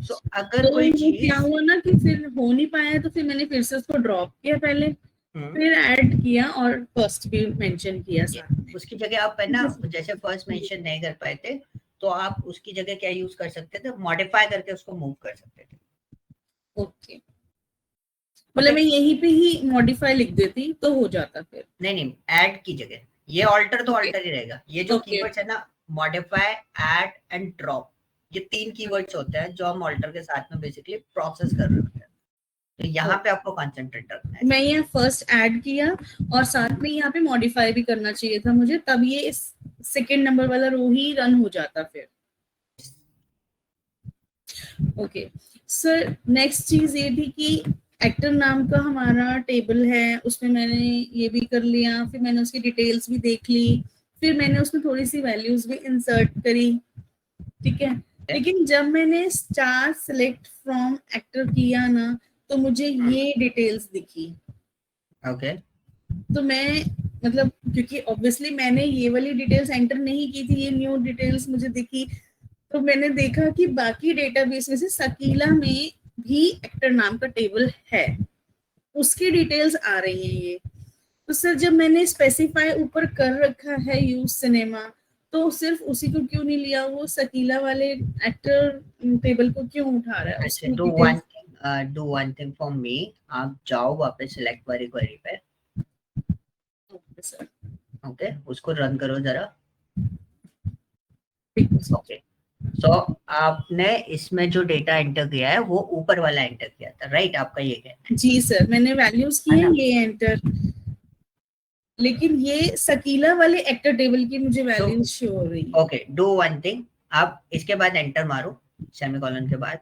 सो अगर तो कोई वो चीज क्या हुआ ना कि फिर हो नहीं पाया, तो फिर मैंने फिर से उसको ड्रॉप किया पहले, फिर ऐड किया और फर्स्ट भी मेंशन किया साथ में। उसकी जगह आप है ना, जैसे फर्स्ट मेंशन नहीं कर पाए थे तो आप उसकी जगह क्या यूज कर सकते थे, मॉडिफाई करके उसको मूव कर सकते थे। ओके, मतलब मैं यहीं पे ही मॉडिफाई लिख देती तो हो जाता फिर। नहीं, ऐड की जगह ये ऑल्टर तो ऑल्टर ही रहेगा। ये जो कीवर्ड्स है ना, मॉडिफाई, ऐड एंड ड्रॉप, ये 3 कीवर्ड्स होते हैं जो हम ऑल्टर के साथ में बेसिकली प्रोसेस कर रहे होते हैं। तो यहाँ पे आपको कंसंट्रेट रखना है। मैं यहाँ फर्स्ट ऐड किया और साथ में यहाँ पे मॉडिफाई भी करना चाहिए था मुझे, तब ये सेकंड नंबर वाला रो ही रन हो जाता फिर। ओके सर, नेक्स्ट चीज ये थी कि एक्टर नाम का हमारा टेबल है, उसमें मैंने ये भी कर लिया, फिर मैंने उसकी डिटेल्स भी देख ली, फिर मैंने उसमें थोड़ी सी वैल्यूज भी इंसर्ट करी, ठीक है। लेकिन जब मैंने स्टार सिलेक्ट फ्रॉम एक्टर किया ना, तो मुझे ये डिटेल्स दिखी। ओके, तो मैं मतलब, क्योंकि ऑब्वियसली मैंने ये वाली डिटेल्स एंटर नहीं की थी, ये न्यू डिटेल्स मुझे दिखी, तो मैंने देखा कि बाकी डेटाबेस में से सकीला में भी एक्टर नाम का टेबल है, उसकी डिटेल्स आ रही हैं ये। तो सर जब मैंने स्पेसिफाई ऊपर कर रखा है यूज सिनेमा, तो सिर्फ उसी को क्यों नहीं लिया, वो सकीला वाले एक्टर टेबल को क्यों उठा रहा है? अच्छा, do one thing for me, आप जाओ वापस सिलेक्ट वाली क्वेरी पे, ओके, उसको रन करो जरा। ओके, सो आपने इसमें जो डेटा एंटर किया है वो ऊपर वाला एंटर किया था, राइट? आपका ये है? जी सर, मैंने वैल्यूज किए ये एंटर, लेकिन ये सकीला वाले एक्टर टेबल की मुझे वैल्यूज शो हो रही है। ओके, डू वन थिंग, आप इसके बाद एंटर मारो, सेमीकोलन के बाद।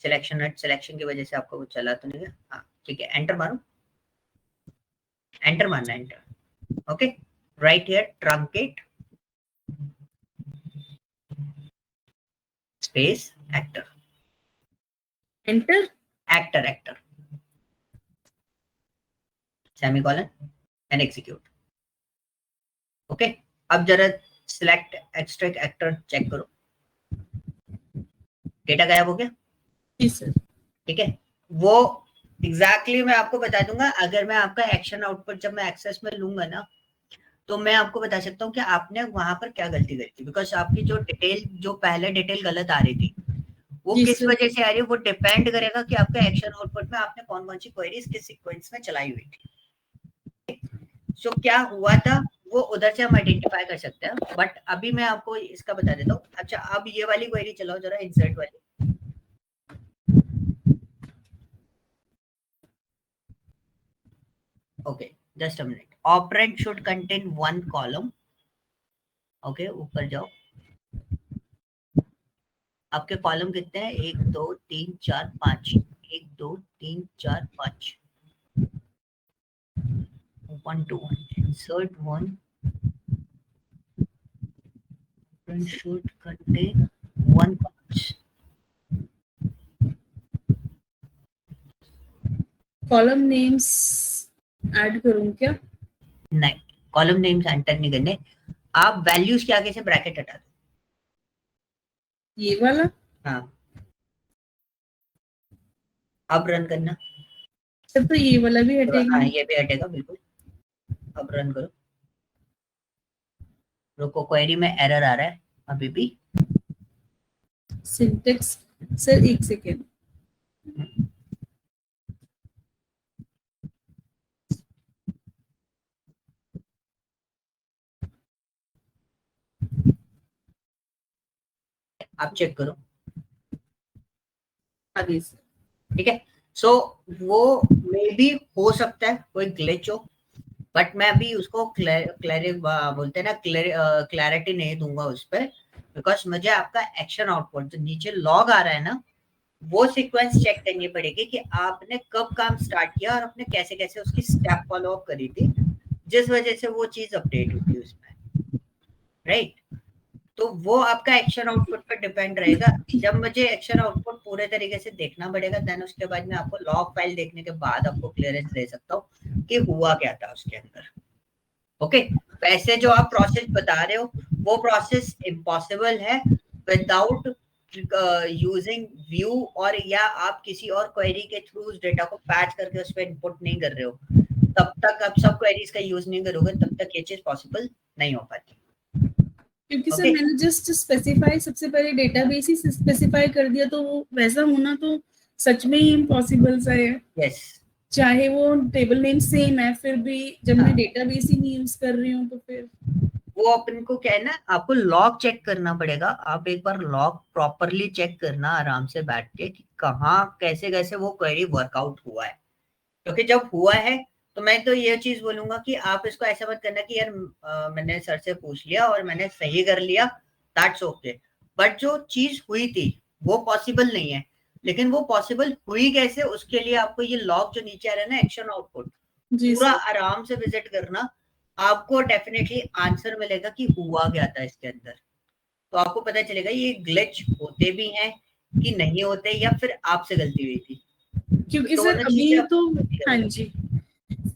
सिलेक्शन की वजह से आपको कुछ चला तो नहीं है? हाँ ठीक है, एंटर मारो, एंटर मारना, enter. Okay, right here truncate space actor, enter, actor semicolon and execute. Okay, अब जरा सिलेक्ट एक्सट्रैक्ट एक्टर चेक करो, डेटा गायब हो गया? ठीक है, वो एग्जैक्टली मैं आपको बता दूंगा। अगर मैं आपका एक्शन आउटपुट जब मैं एक्सेस में लूंगा ना, तो मैं आपको बता सकता हूँ कि आपने वहां पर क्या गलती करी थी, बिकॉज आपकी जो डिटेल, जो पहले डिटेल गलत आ रही थी, वो किस वजह से आ रही है, वो डिपेंड करेगा कि आपका एक्शन आउटपुट में आपने कौन कौन सी क्वेरीज किस सीक्वेंस में चलाई हुई थी। सो क्या हुआ था वो उधर से हम आइडेंटिफाई कर सकते हैं, बट अभी मैं आपको इसका बता देता हूँ। अच्छा, अब ये वाली क्वेरी चलाओ जरा, इंसर्ट वाली। Okay, just a minute. Operand should contain 1 column. Okay, ऊपर जाओ, आपके कॉलम कितने हैं? 1 2 3 4 5, 1 2 3 4 5, 1 2 1, insert 1, operand should contain 1 columns. Column names add करूं क्या? नहीं, कॉलम नेम्स एंटर नहीं करने, आप वैल्यूज के आगे से ब्रैकेट हटा दो। ये वाला? हाँ, अब रन करना। सर तो ये वाला भी हटेगा? हाँ, ये भी हटेगा बिल्कुल। अब रन करो, रुको, क्वेरी में एरर आ रहा है अभी भी। सिंटेक्स सर, एक सेकेंड। आप चेक करो, आगे से। ठीक है। सो वो मे भी हो सकता है कोई ग्लिच हो, बट मैं अभी उसको बोलते हैं ना, क्लैरिटी नहीं दूंगा उस पर, बिकॉज मुझे आपका एक्शन आउटपुट जो नीचे लॉग आ रहा है ना, वो सीक्वेंस चेक करनी पड़ेगी कि आपने कब काम स्टार्ट किया और आपने कैसे कैसे उसकी स्टेप फॉलो अप करी थी, जिस वजह से वो चीज अपडेट हुई थी उसमें, राइट? तो वो आपका एक्शन आउटपुट पर डिपेंड रहेगा। जब मुझे एक्शन आउटपुट पूरे तरीके से देखना पड़ेगा, देन उसके बाद मैं आपको लॉग फाइल देखने के बाद आपको क्लियरेंस दे सकता हूँ कि हुआ क्या था उसके अंदर। ओके, वैसे जो आप प्रोसेस बता रहे हो वो प्रोसेस इम्पॉसिबल है, विदाउट यूजिंग व्यू, और या आप किसी और क्वेरी के थ्रू उस डेटा को पैच करके उस पर इनपुट नहीं कर रहे हो, तब तक आप सब क्वेरीज का यूज नहीं करोगे, तब तक ये चीज पॉसिबल नहीं हो पाती। क्योंकि सर मैंने जस्ट स्पेसिफाई, सबसे पहले डेटाबेस ही स्पेसिफाई कर दिया, तो वो वैसा होना तो सच में ही इम्पॉसिबल सा है। यस, चाहे वो टेबल नेम सेम है, फिर भी जब मैं डेटाबेस ही नहीं यूज कर रही हूँ तो फिर वो अपन को क्या है ना, आपको लॉग चेक करना पड़ेगा। आप एक बार लॉग प्रॉपरली चेक करना आराम से बैठ के कि कहाँ कैसे कैसे वो क्वेरी वर्कआउट हुआ है, क्योंकि जब हुआ है तो मैं तो ये चीज बोलूंगा कि आप इसको ऐसा मत करना कि यार मैंने सर से पूछ लिया और मैंने सही कर लिया, दैट्स ओके। बट जो चीज हुई थी वो पॉसिबल नहीं है, लेकिन वो पॉसिबल हुई कैसे, उसके लिए आपको ये लॉग जो नीचे आ रहा है ना, एक्शन आउटपुट, पूरा आराम से विजिट करना, आपको डेफिनेटली आंसर मिलेगा कि हुआ क्या था इसके अंदर। तो आपको पता चलेगा ये ग्लिच होते भी हैं कि नहीं होते, या फिर आपसे गलती हुई थी। क्योंकि सर अभी तो हाँ जी,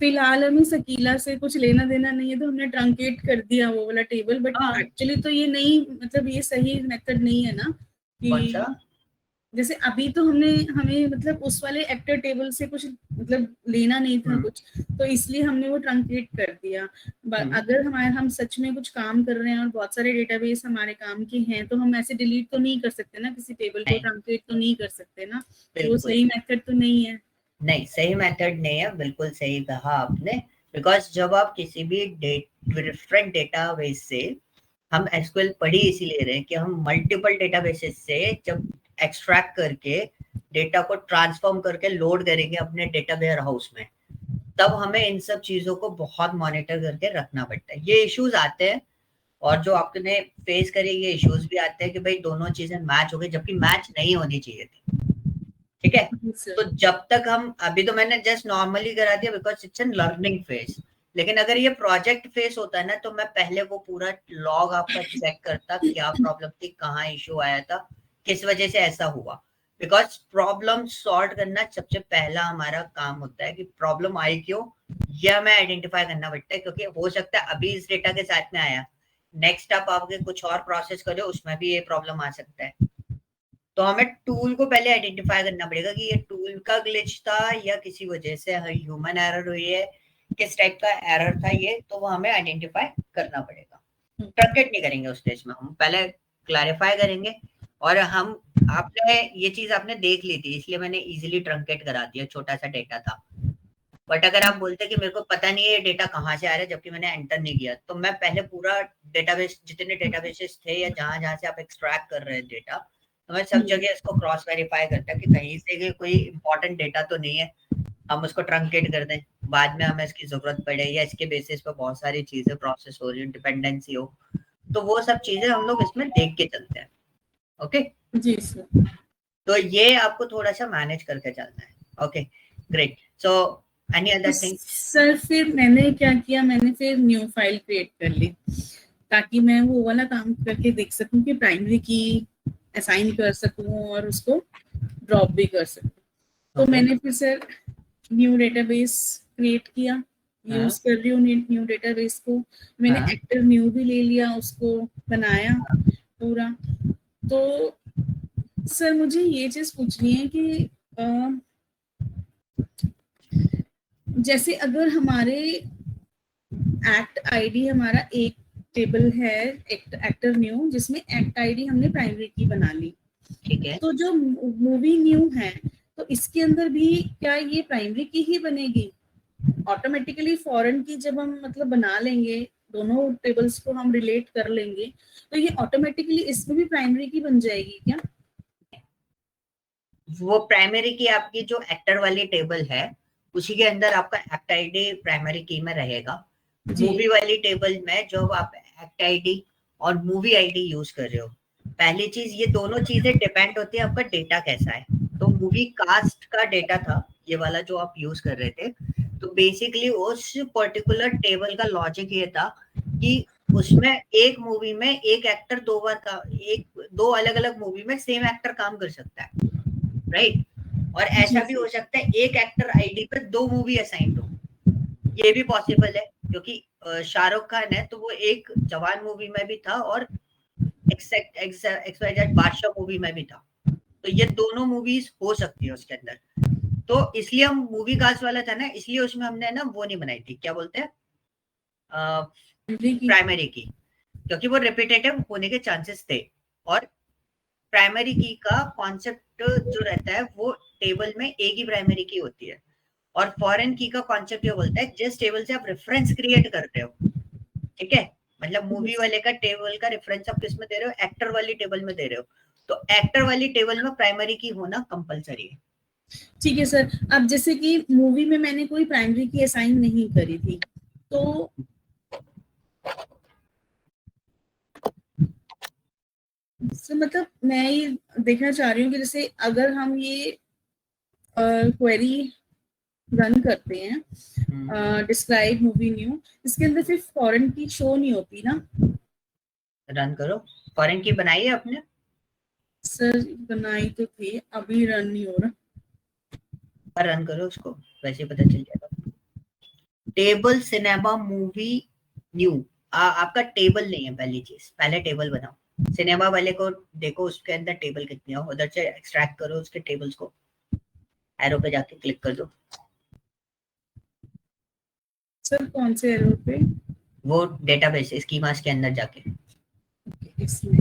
फिलहाल हमें सकीला से कुछ लेना देना नहीं है, तो हमने ट्रंकेट कर दिया वो वाला टेबल, बट एक्चुअली तो ये नहीं, मतलब ये सही मेथड नहीं है ना कि जैसे अभी तो हमें मतलब उस वाले एक्टर टेबल से कुछ मतलब लेना नहीं था कुछ, तो इसलिए हमने वो ट्रंकेट कर दिया। अगर हम सच में कुछ काम कर रहे हैं और बहुत सारे डेटाबेस हमारे काम के हैं, तो हम ऐसे डिलीट तो नहीं कर सकते ना, किसी टेबल को ट्रंकेट तो नहीं कर सकते ना, वो सही मेथड तो नहीं है। नहीं, सही मेथड नहीं है, बिल्कुल सही कहा आपने। बिकॉज जब आप किसी भी डिफरेंट डेटाबेस से, हम एसक्यूएल पढ़ ही इसीलिए रहे हैं कि हम मल्टीपल डेटाबेसेस से जब एक्सट्रैक्ट करके डेटा को ट्रांसफॉर्म करके लोड करेंगे अपने डेटा वेयर हाउस में, तब हमें इन सब चीजों को बहुत मॉनिटर करके रखना पड़ता है। ये इश्यूज आते हैं, और जो आपने फेस करे ये इश्यूज भी आते हैं कि भाई दोनों चीजें मैच हो गई जबकि मैच नहीं होनी चाहिए थी। ठीक है, तो जब तक हम, अभी तो मैंने जस्ट नॉर्मली करा दिया because it's an learning phase, लेकिन अगर ये प्रोजेक्ट फेस होता है ना, तो मैं पहले वो पूरा लॉग आपका चेक करता, क्या प्रॉब्लम थी, कहाँ इश्यू आया था, किस वजह से ऐसा हुआ। बिकॉज प्रॉब्लम सॉल्व करना सबसे पहला हमारा काम होता है कि प्रॉब्लम आई क्यों, यह हमें आइडेंटिफाई करना पड़ता है, क्योंकि हो सकता है अभी इस डेटा के साथ में आया, नेक्स्ट आप आपके कुछ और प्रोसेस करो उसमें भी ये प्रॉब्लम आ सकता है। तो हमें टूल को पहले आइडेंटिफाई करना पड़ेगा कि ये टूल का ग्लिच था या किसी वजह से ह्यूमन एरर हुई है, किस टाइप का एरर था ये, तो वो हमें आइडेंटिफाई करना पड़ेगा। ट्रंकेट नहीं करेंगे उस स्टेज में, हम पहले क्लैरिफाई करेंगे। और हम, आपने ये चीज आपने देख ली थी इसलिए मैंने इजीली ट्रंकेट करा दिया, छोटा सा डेटा था। बट अगर आप बोलते कि मेरे को पता नहीं है ये डेटा कहाँ से आ रहा है जबकि मैंने एंटर नहीं किया, तो मैं पहले पूरा डेटाबेस, जितने डेटाबेसेस थे या जहां जहां से आप एक्सट्रैक्ट कर रहे हैं डेटा, तो मैं सब जगह इसको क्रॉस वेरीफाई करता कि कहीं से कोई इंपॉर्टेंट डेटा तो नहीं है, हम उसको ट्रंकेट कर दें, बाद में हमें इसकी जरूरत पड़े, या इसके बेसिस पे बहुत सारी चीजें प्रोसेस हो रही, डिपेंडेंसी हो, तो वो सब चीजें हम लोग इसमें देख के चलते हैं। ओके जी सर, तो ये आपको थोड़ा सा मैनेज करके चलना है। Okay great, so any other thing? Sir फिर मैंने क्या किया, मैंने फिर न्यू फाइल क्रिएट कर ली ताकि मैं वो वाला काम करके देख सकूं कि प्राइमरी की असाइन कर सकूं और उसको ड्रॉप भी कर सकूं। तो मैंने फिर सर न्यू डेटाबेस क्रिएट किया, यूज कर रही हूँ न्यू डेटाबेस को। मैंने एक्टर न्यू भी ले लिया, उसको बनाया पूरा। तो सर मुझे ये चीज पूछनी है कि जैसे अगर हमारे एक्ट आईडी, हमारा एक टेबल है एक्टर न्यू, जिसमें एक्ट आईडी हमने प्राइमरी की बना ली, ठीक है, तो जो मूवी न्यू है, तो इसके अंदर भी क्या ये प्राइमरी की ही बनेगी ऑटोमेटिकली? फॉरेन की जब हम मतलब बना लेंगे, दोनों टेबल्स को हम रिलेट कर लेंगे, तो ये ऑटोमेटिकली इसमें भी प्राइमरी की बन जाएगी क्या? वो प्राइमरी की आपकी जो एक्टर वाली टेबल है उसी के अंदर आपका एक्ट आईडी प्राइमरी की में रहेगा। मूवी वाली टेबल में जो आप एक्ट आईडी और मूवी आईडी यूज कर रहे हो, पहली चीज ये दोनों चीजें डिपेंड होती है आपका डेटा कैसा है। तो मूवी कास्ट का डेटा था ये वाला जो आप यूज कर रहे थे, तो बेसिकली उस पर्टिकुलर टेबल का लॉजिक ये था कि उसमें एक मूवी में एक एक्टर दो बार का, दो अलग अलग मूवी में सेम एक्टर काम कर सकता है, राइट? और ऐसा भी हो सकता है एक एक्टर आईडी पे दो मूवी असाइंड हो, ये भी पॉसिबल है, क्योंकि शाहरुख खान है तो वो एक जवान मूवी में भी था और XYZ बादशाह मूवी में भी था। तो ये दोनों मूवीज हो सकती है उसके अंदर। तो इसलिए हम मूवी कास्ट वाला था ना, इसलिए उसमें हमने ना वो नहीं बनाई थी, क्या बोलते हैं, प्राइमरी की, क्योंकि वो रिपीटेटिव होने के चांसेस थे। और प्राइमरी की का कॉन्सेप्ट जो रहता है वो टेबल में एक ही प्राइमरी की होती है। और फॉरेन की का कॉन्सेप्ट ये बोलता है जिस टेबल से आप रेफरेंस क्रिएट करते हो, ठीक है, मतलब मूवी वाले का टेबल का रेफरेंस आप किस में दे रहे हो, एक्टर वाली टेबल में दे रहे हो, तो एक्टर वाली टेबल में प्राइमरी की होना कंपलसरी है। ठीक है सर। अब जैसे कि मूवी में मैंने कोई प्राइमरी की असाइन नहीं करी थी, तो मतलब मैं ये देखना चाह रही हूँ कि जैसे अगर हम ये क्वेरी रन करते हैं डिस्क्राइब मूवी न्यू, इसके अंदर फिर फॉरेन की शो नहीं होती ना? रन करो, फॉरेन की बनाई है आपने? सर बनाई तो थी, अभी रन नहीं हो रहा। रन करो उसको, वैसे पता चल जाएगा। टेबल सिनेमा मूवी न्यू, आपका टेबल नहीं है, पहली चीज, पहले टेबल बनाओ। सिनेमा वाले को देखो उसके अंदर टेबल कितनी है, उधर से एक्सट्रैक्ट करो उसके टेबल्स को, एरो पे जाके क्लिक कर दो। सर कौन से एरो पे? वो डेटाबेस स्कीमास के अंदर जाके, इसमें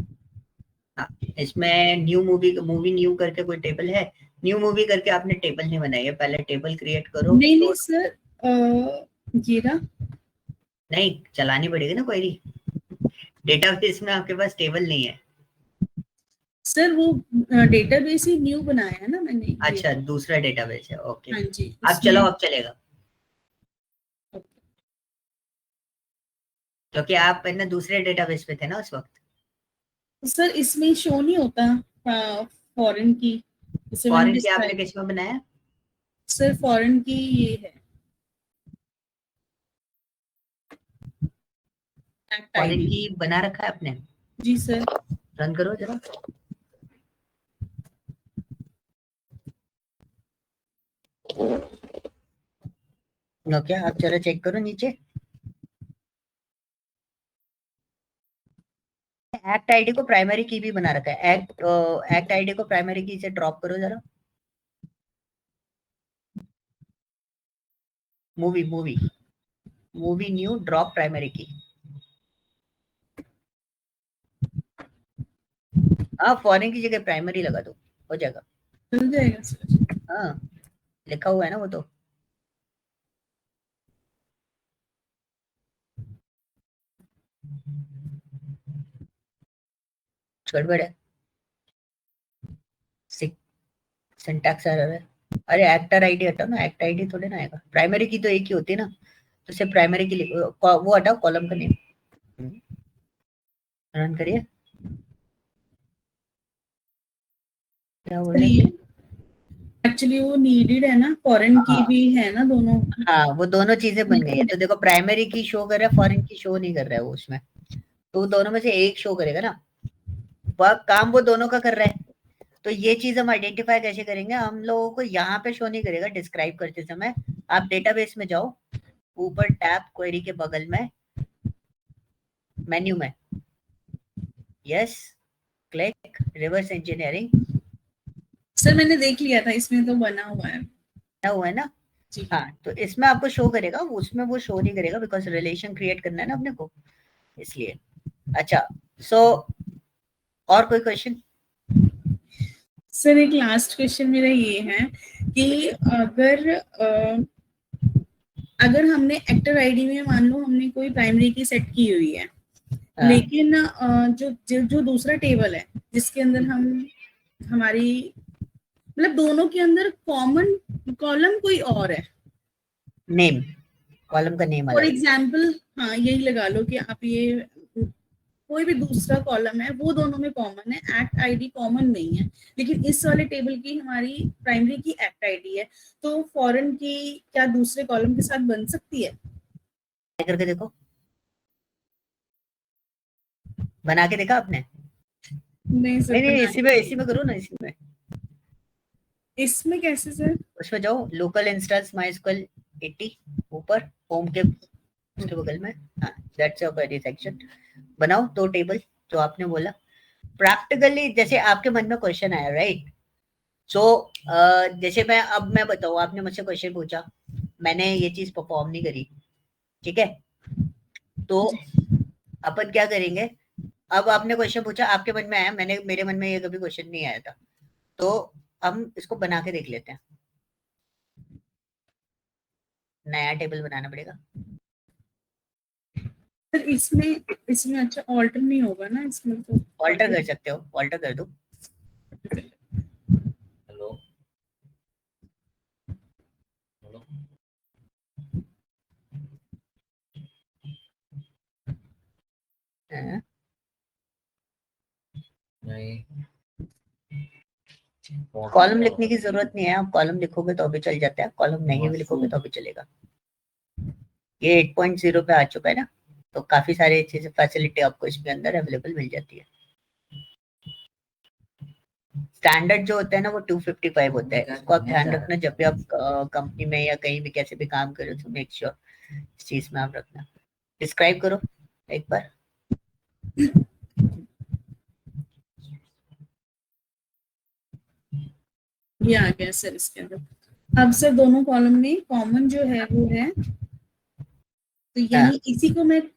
हाँ, इसमें न्यू मूवी न्यू करके कोई टेबल है? न्यू मूवी करके आपने टेबल नहीं बनाई है, पहले टेबल क्रिएट करो नहीं तो। नहीं सर, ये रहा। नहीं, चलानी पड़ेगी ना क्वेरी, डेटाबेस में आपके पास टेबल नहीं है। सर वो डेटाबेस ही न्यू बनाया है ना मैंने ये। अच्छा, दूसरा डेटाबेस है, ओके। हाँ जी, अब चलो, इसमें अब चलेगा, क्योंकि आप ना दूसरे डेटाबेस पे थे ना उस वक्त। सर इसमें शो नहीं होता फॉरेन की, जैसे मैंने फॉरेन की आपने डिस्क्राइब। किस में बनाया? सर फॉरेन की ये है एक्ट फॉरेन आईडी। की बना रखा है आपने? जी सर। रन करो जरा। क्या आप जरा चेक करो नीचे, एक्ट आईडी को प्राइमरी की भी बना रखा है, एक्ट आईडी को प्राइमरी की से ड्रॉप करो जरा। Movie movie movie new drop primary की। हाँ, फॉरेन की जगह प्राइमरी लगा दो, हो जाएगा। मिल जाएगा सर। हाँ, लिखा हुआ है ना वो तो। गड़बड़ है, सिंटैक्स एरर है। अरे एक्टर आईडी हटाओ ना, एक्ट आईडी थोड़े ना आएगा, प्राइमरी की तो एक ही होती है ना, तो सिर्फ प्राइमरी की वो हटाओ, कॉलम का नेम। रन करिए, क्या बोल रहे थे? एक्चुअली वो नीडेड है ना, फॉरेन की हाँ भी है ना दोनों। हाँ, वो दोनों चीजें बन गई है, तो देखो प्राइमरी की शो कर रहा है, फॉरेन की शो नहीं कर रहा है वो उसमें, तो दोनों में से एक शो करेगा ना, वह काम वो दोनों का कर रहा है। तो ये चीज हम आइडेंटिफाई कैसे करेंगे, हम लोगों को यहाँ पे शो नहीं करेगा डिस्क्राइब करते समय। आप डेटाबेस में जाओ, ऊपर टैब क्वेरी के बगल में मेन्यू में, yes, click reverse engineering, sir मैंने देख लिया था, इसमें तो बना हुआ है। हुआ है ना? जी हाँ, तो इसमें आपको शो करेगा, उसमें वो शो नहीं करेगा, बिकॉज रिलेशन क्रिएट करना है ना अपने को, इसलिए। अच्छा, सो और कोई क्वेश्चन? सर एक लास्ट क्वेश्चन मेरा ये है कि अगर हमने एक्टर आईडी में मान लो हमने कोई प्राइमरी की सेट की हुई है, लेकिन जो दूसरा टेबल है जिसके अंदर हम हमारी मतलब दोनों के अंदर कॉमन कॉलम कोई और है, नेम, कॉलम का नेम फॉर अलग है। एग्जाम्पल, हाँ यही लगा लो कि आप ये कोई भी दूसरा कॉलम है वो दोनों में कॉमन है, एक्ट आईडी कॉमन नहीं है, लेकिन इस वाले टेबल की हमारी प्राइमरी की एक्ट आईडी है, तो फॉरेन की क्या दूसरे कॉलम के साथ बन सकती है? करके देखो, बना के देखा आपने? नहीं सर, नहीं नहीं, बना इसी में करो ना, इसी में। इसमें कैसे सर? उसमें जाओ, लोकल इंस्टेंस माइस्क्ल 80, ऊपर होम के उसके बगल में, हाँ, दैट्स योर क्वेरी सेक्शन। बनाओ दो टेबल जो आपने बोला, प्रैक्टिकली जैसे आपके मन में क्वेश्चन आया, राइट? सो जैसे मैं बताऊँ, आपने मुझसे क्वेश्चन पूछा, मैंने ये चीज परफॉर्म नहीं करी, ठीक है, तो अपन क्या करेंगे? अब आपने क्वेश्चन पूछा, आपके मन में आया, मेरे मन में ये कभी क्वेश्चन नहीं आया था, तो हम इसको बना के देख लेते हैं। नया टेबल बनाना पड़ेगा सर। इसमें अच्छा ऑल्टर नहीं होगा ना इसमें? तो ऑल्टर कर सकते हो, ऑल्टर कर दो। हेलो हेलो, नहीं, कॉलम लिखने की जरूरत नहीं है, आप कॉलम लिखोगे तो भी चल जाता है, कॉलम नहीं भी लिखोगे तो भी चलेगा। ये 8.0 पे आ चुका है ना, तो काफी सारी चीजें, फैसिलिटी आपको इसके अंदर अवेलेबल मिल जाती है। स्टैंडर्ड जो होता है ना वो 255 होता है, इसको आप ध्यान रखना जब भी आप कंपनी में या कहीं भी कैसे भी काम करो, तो मेक श्योर इस चीज में आप रखना। डिस्क्राइब करो एक बार। ये आ गया सर इसके अंदर। अब सर दोनों कॉलम में कॉमन जो है वो है, तो यही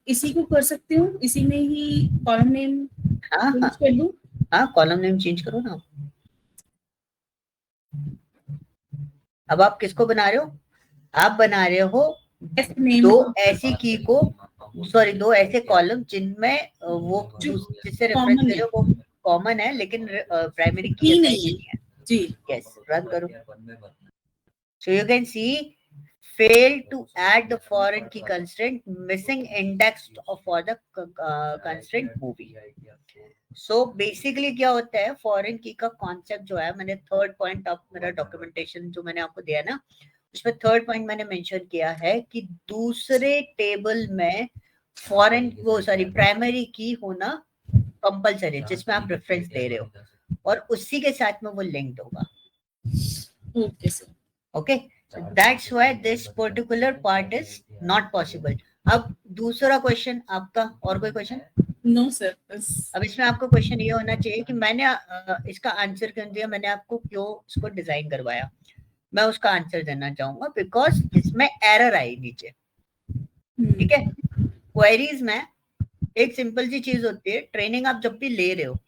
इसी को कर सकती हूँ, इसी में ही कॉलम नेम हाँ चेंज हाँ कर दूं। हाँ, कॉलम नेम चेंज करो ना। अब आप किसको बना रहे हो? आप बना रहे हो नेम दो ऐसी की को, सॉरी, दो ऐसे कॉलम जिनमें वो जिससे रेफरेंस कॉमन ले है, रहे हो वो कॉमन है, लेकिन प्राइमरी की की असाइन नहीं नहीं है। है जी। यस, रन करो। So you can see, fail to add the foreign key constraint, missing index for the constraint movie. So basically क्या होता है, फॉरेन की का कॉन्सेप्ट जो है, मैंने थर्ड पॉइंट, आप मेरा डॉक्यूमेंटेशन जो मैंने आपको दिया ना, उसमें थर्ड पॉइंट मैंने मेंशन किया है कि दूसरे टेबल में फॉरेन वो सॉरी प्राइमरी की होना कंपलसरी, जिसमें आप रेफरेंस दे रहे हो, और उसी के साथ में वो लिंक्ड होगा। Okay sir, okay, that's why this particular part is not possible. अब दूसरा क्वेश्चन आपका, और कोई क्वेश्चन? No sir. अब इसमें आपको क्वेश्चन ये होना चाहिए कि मैंने इसका आंसर क्यों दिया, मैंने आपको क्यों इसको डिजाइन करवाया, मैं उसका आंसर देना चाहूंगा, बिकॉज इसमें एरर आई नीचे, ठीक है। क्वेरीज में एक सिंपल सी चीज होती है, ट्रेनिंग आप जब भी ले रहे हो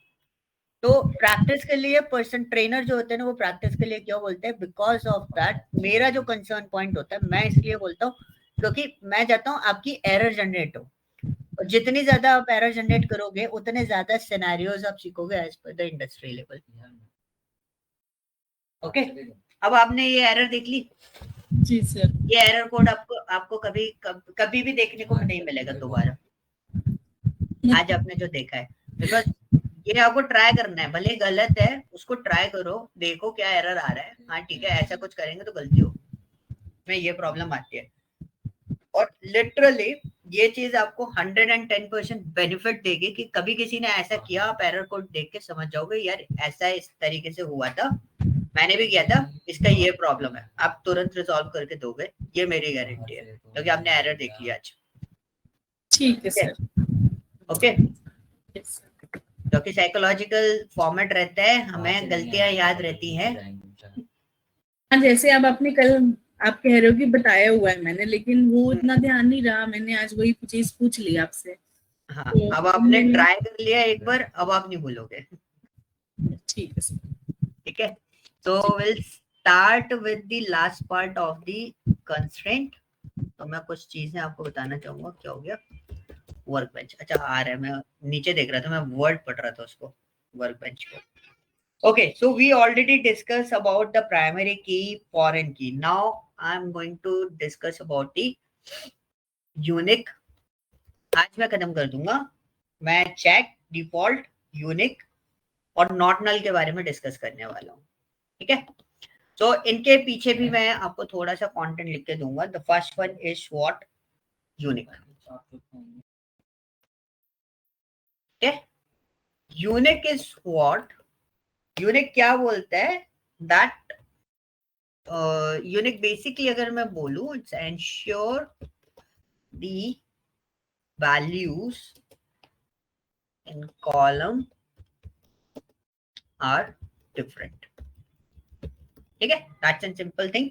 तो प्रैक्टिस के लिए पर्सन ट्रेनर जो होते हैं ना, वो प्रैक्टिस के लिए क्यों बोलते हैं, बिकॉज ऑफ दैट मेरा जो कंसर्न पॉइंट होता है, मैं इसलिए बोलता हूँ क्योंकि मैं चाहता हूँ आपकी एरर जनरेट हो, और जितनी ज्यादा आप एरर जनरेट करोगे उतने ज्यादा सिनेरियोज आप सीखोगे as per the industry level. Okay, अब आपने ये एरर देख ली जी सर। ये एरर कोड आपको कभी भी देखने को नहीं मिलेगा दोबारा, आज आपने जो देखा है, बिकॉज ये आपको ट्राई करना है, भले गलत है उसको ट्राई करो, देखो क्या एरर आ रहा है, हाँ ठीक है, ऐसा कुछ करेंगे तो गलती होगी, में ये प्रॉब्लम आती है, और लिटरली ये चीज आपको 110% बेनिफिट देगी कि कभी किसी ने ऐसा किया, आप एरर कोड देख के समझ जाओगे यार ऐसा इस तरीके से हुआ था, मैंने भी किया था, इसका ये प्रॉब्लम है, आप तुरंत रिजॉल्व करके दोगे, ये मेरी गारंटी है, क्योंकि आपने एरर देख लिया आज। ठीक है सर। ओके, क्योंकि साइकोलॉजिकल फॉर्मेट रहता है, हमें गलतियां याद रहती हैं। जैसे अब आपने कल, आप कह रहे हो कि बताया हुआ है मैंने, लेकिन वो इतना ध्यान नहीं रहा, मैंने आज वही चीज पूछ ली आपसे। हाँ, तो अब आपने ट्राई कर लिया एक बार, अब आप नहीं भूलोगे। ठीक है सर। ठीक है, तो will start with the last part of the constraint. तो मैं कुछ चीजें आपको बताना चाहूंगा, क्या हो गया, वर्क बेंच, अच्छा आ रहा है, मैं नीचे देख रहा था, मैं वर्ड पढ़ रहा था उसको, वर्क बेंच को। Okay, so we already discussed about the primary key, foreign key. Now I'm going to discuss about the unique. आज मैं खत्म कर दूंगा, मैं चेक, डिफॉल्ट, यूनिक और नॉट नल के बारे में डिस्कस करने वाला हूँ, ठीक है। तो इनके पीछे भी मैं आपको थोड़ा सा कंटेंट लिख के दूंगा। The first one is what, unique, ठीक है। यूनिक इज व्हाट, यूनिक क्या बोलता है, दैट यूनिक बेसिकली अगर मैं बोलूं, it's ensure the values in column are different. ठीक है, दैट्स एन सिंपल थिंग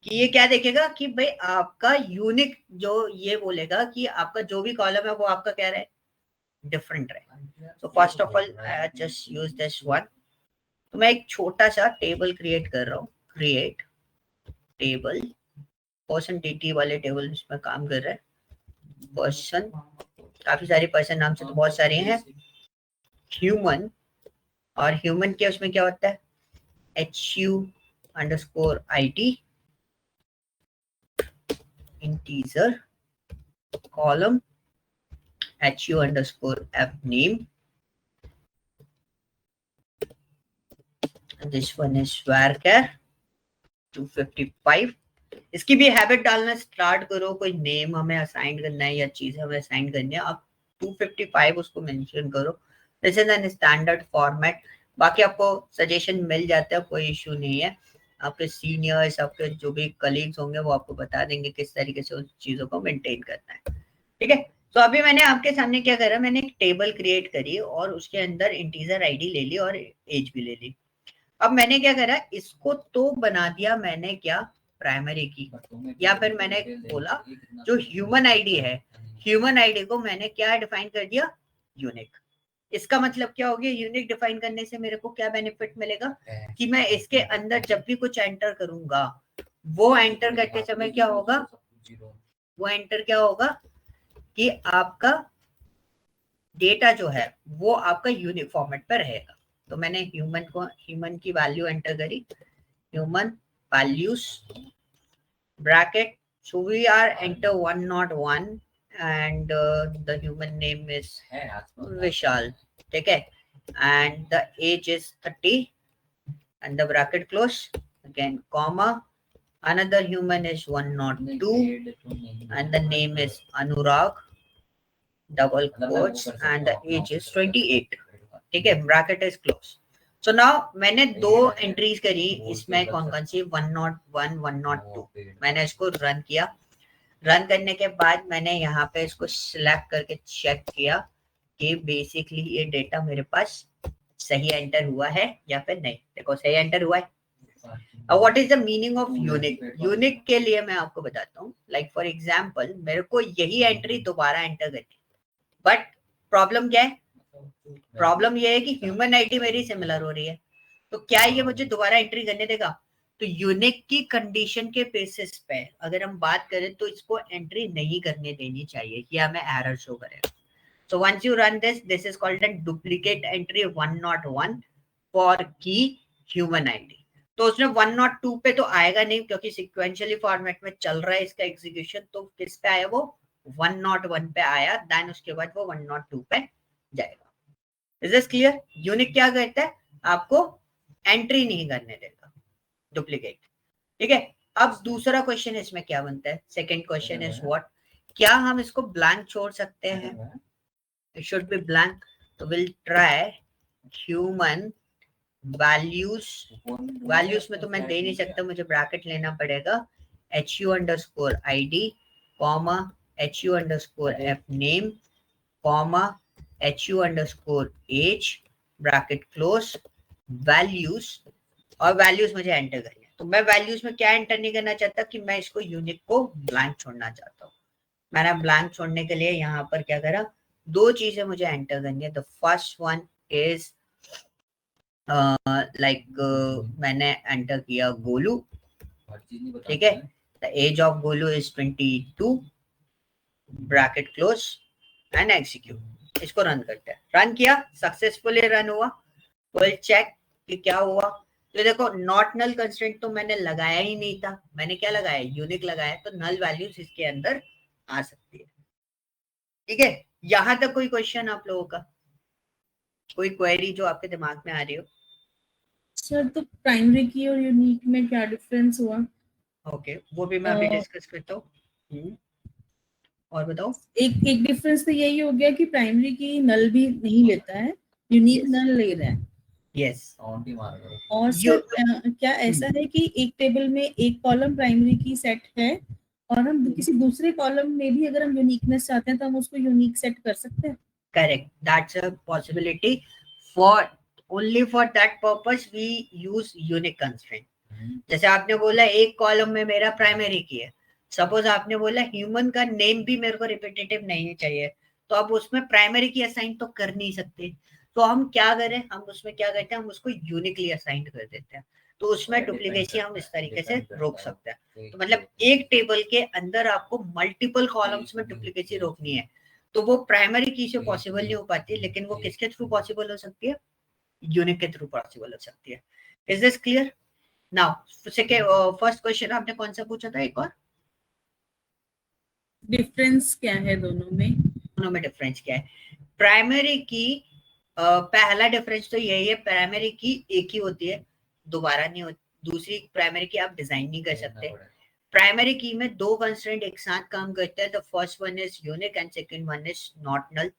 कि ये क्या देखेगा कि भाई आपका यूनिक, जो ये बोलेगा कि आपका जो भी कॉलम है वो आपका क्या रहे, डिफरेंट रहे। So first of all I just use this one. तो मैं एक छोटा सा टेबल क्रिएट कर रहा हूँ, क्रिएट टेबल, पर्सन टीटी वाले टेबल इसमें काम कर रहा है। पर्सन, काफी सारे पर्सन नाम से तो बहुत सारे हैं। ह्यूमन, और ह्यूमन के उसमें क्या होता है, HU_ID, integer, column, HU_F name, and this one is varchar 255। इसकी भी हैबिट डालना स्टार्ट करो, कोई नेम हमें असाइन करना है या चीज हमें असाइन करनी है, आप 255 उसको मेंशन करो। This is N standard format. बाकी आपको सजेशन मिल जाता है, कोई इशू नहीं है। आपके सीनियर्स, आपके जो भी कलीग्स होंगे वो आपको बता देंगे किस तरीके से उन चीजों को मेंटेन करना है। ठीक है, तो अभी मैंने आपके सामने क्या करा, मैंने एक टेबल क्रिएट करी और उसके अंदर इंटीजर आईडी ले ली और एज भी ले ली। अब मैंने क्या करा, इसको तो बना दिया मैंने क्या, प्राइमरी की, या फिर मैंने बोला जो ह्यूमन आईडी है, ह्यूमन आईडी को मैंने क्या डिफाइन कर दिया, यूनिक। इसका मतलब क्या हो गया, यूनिक डिफाइन करने से मेरे को क्या बेनिफिट मिलेगा कि मैं इसके अंदर जब भी कुछ एंटर करूंगा, वो एंटर करते समय क्या होगा, वो एंटर क्या होगा कि आपका डेटा जो है वो आपका यूनिक फॉर्मेट पर रहेगा। तो मैंने ह्यूमन की वैल्यू एंटर करी, human values bracket, so we are enter 101 and the human name is Vishal। ठीक है, and the age is 30 and the bracket close, again comma, another human is 102 and the name is Anurag, double quotes, and the age is 28। ठीक है, bracket is close. So now मैंने दो entries करी इसमें, कौन कौन सी, 101 102। मैंने इसको रन किया, रन करने के बाद मैंने यहाँ पे इसको सिलेक्ट करके चेक किया कि बेसिकली ये डेटा मेरे पास सही एंटर हुआ है या फिर नहीं। देखो सही एंटर हुआ है। अब what is the meaning of unique, unique के लिए मैं आपको बताता हूँ। लाइक फॉर एग्जाम्पल मेरे को यही एंट्री दोबारा एंटर करनी, बट प्रॉब्लम क्या है, प्रॉब्लम ये है कि ह्यूमन आईडी मेरी सिमिलर हो रही है, तो क्या ये मुझे दोबारा एंट्री करने देगा? तो यूनिक की कंडीशन के बेसिस पे अगर हम बात करें तो इसको एंट्री नहीं करने देनी चाहिए, या हमें एरर शो करेगा। So once you run this is called an duplicate entry 101 for key human ID. तो उसने 102 पे तो आएगा नहीं क्योंकि सिक्वेंशियली फॉर्मेट में चल रहा है इसका एग्जीक्यूशन, तो किस पे आया, वो 101 पे आया, देन उसके बाद वो 102 पे जाएगा। Is this clear? यूनिक क्या करता है, आपको एंट्री नहीं करने देगा, डुप्लीकेट। ठीक है, अब दूसरा क्वेश्चन इसमें क्या बनता है, सेकंड क्वेश्चन इज व्हाट, क्या हम इसको ब्लैंक छोड़ सकते हैं? It should be blank. तो will try human values, values में तो मैं दे नहीं सकता, मुझे ब्रैकेट लेना पड़ेगा, HU_ID comma HU_F name comma HU_age bracket close, values, और वैल्यूज मुझे एंटर करनी है। तो मैं वैल्यूज में क्या एंटर नहीं करना चाहता कि मैं इसको यूनिक को ब्लैंक छोड़ना चाहता हूँ। मैंने ब्लैंक छोड़ने के लिए यहाँ पर क्या करा, दो चीजें मुझे एंटर करनी है। द फर्स्ट वन इज मैंने एंटर किया गोलू। ठीक है, the age of Golu is 22 bracket close and execute. इसको रन करते हैं, रन किया, सक्सेसफुली रन हुआ। विल चेक कि क्या हुआ। तो देखो नॉट नल कंस्ट्रेंट तो मैंने लगाया ही नहीं था, मैंने क्या लगाया, यूनिक लगाया, तो नल वैल्यूज इसके अंदर आ सकती है। ठीक है, यहां तक कोई क्वेश्चन आप लोगों का, कोई क्वेरी जो आपके दिमाग में आ रही हो? सर तो प्राइमरी की और यूनिक में क्या डिफरेंस हुआ? ओके, वो भी मैं अभी डिस्कस करता हूँ। और बताओ। एक डिफरेंस तो यही हो गया कि प्राइमरी की नल भी नहीं लेता है, यूनिक नल ले रहा है। यस। और सर क्या ऐसा है कि एक टेबल में एक कॉलम प्राइमरी की सेट है और हम किसी दूसरे कॉलम में भी अगर हम यूनिकनेस चाहते हैं तो हम उसको यूनिक सेट कर सकते हैं? Correct, that's a possibility for only for that purpose we use unique constraint. जैसे आपने बोला एक कॉलम में मेरा प्राइमरी की है, सपोज आपने बोला ह्यूमन का नेम भी मेरे को रिपीटेटिव नहीं चाहिए, तो अब उसमें प्राइमरी की असाइन तो कर नहीं सकते, तो हम क्या करें, हम उसमें क्या करते हैं, हम उसको यूनिकली असाइन कर देते हैं, तो उसमें डुप्लीकेसी हम इस तरीके से रोक सकते हैं। तो मतलब एक टेबल के अंदर आपको मल्टीपल कॉलम्स में डुप्लीकेसी रोकनी है, तो वो प्राइमरी की से पॉसिबल नहीं हो पाती, लेकिन वो किसके थ्रू पॉसिबल हो सकती है, यूनिक के थ्रू पॉसिबल हो सकती है। Is this clear? Now first question आपने कौन सा पूछा था, एक और? डिफरेंस क्या है दोनों में डिफरेंस क्या है? प्राइमरी की पहला डिफरेंस तो यही है, प्राइमरी की एक ही होती है, दोबारा नहीं होती। दूसरी प्राइमरी की आप डिजाइन नहीं कर सकते। प्राइमरी की में दो कंस्ट्रेंट एक साथ काम करते हैं, the first one is unique and second one is not null.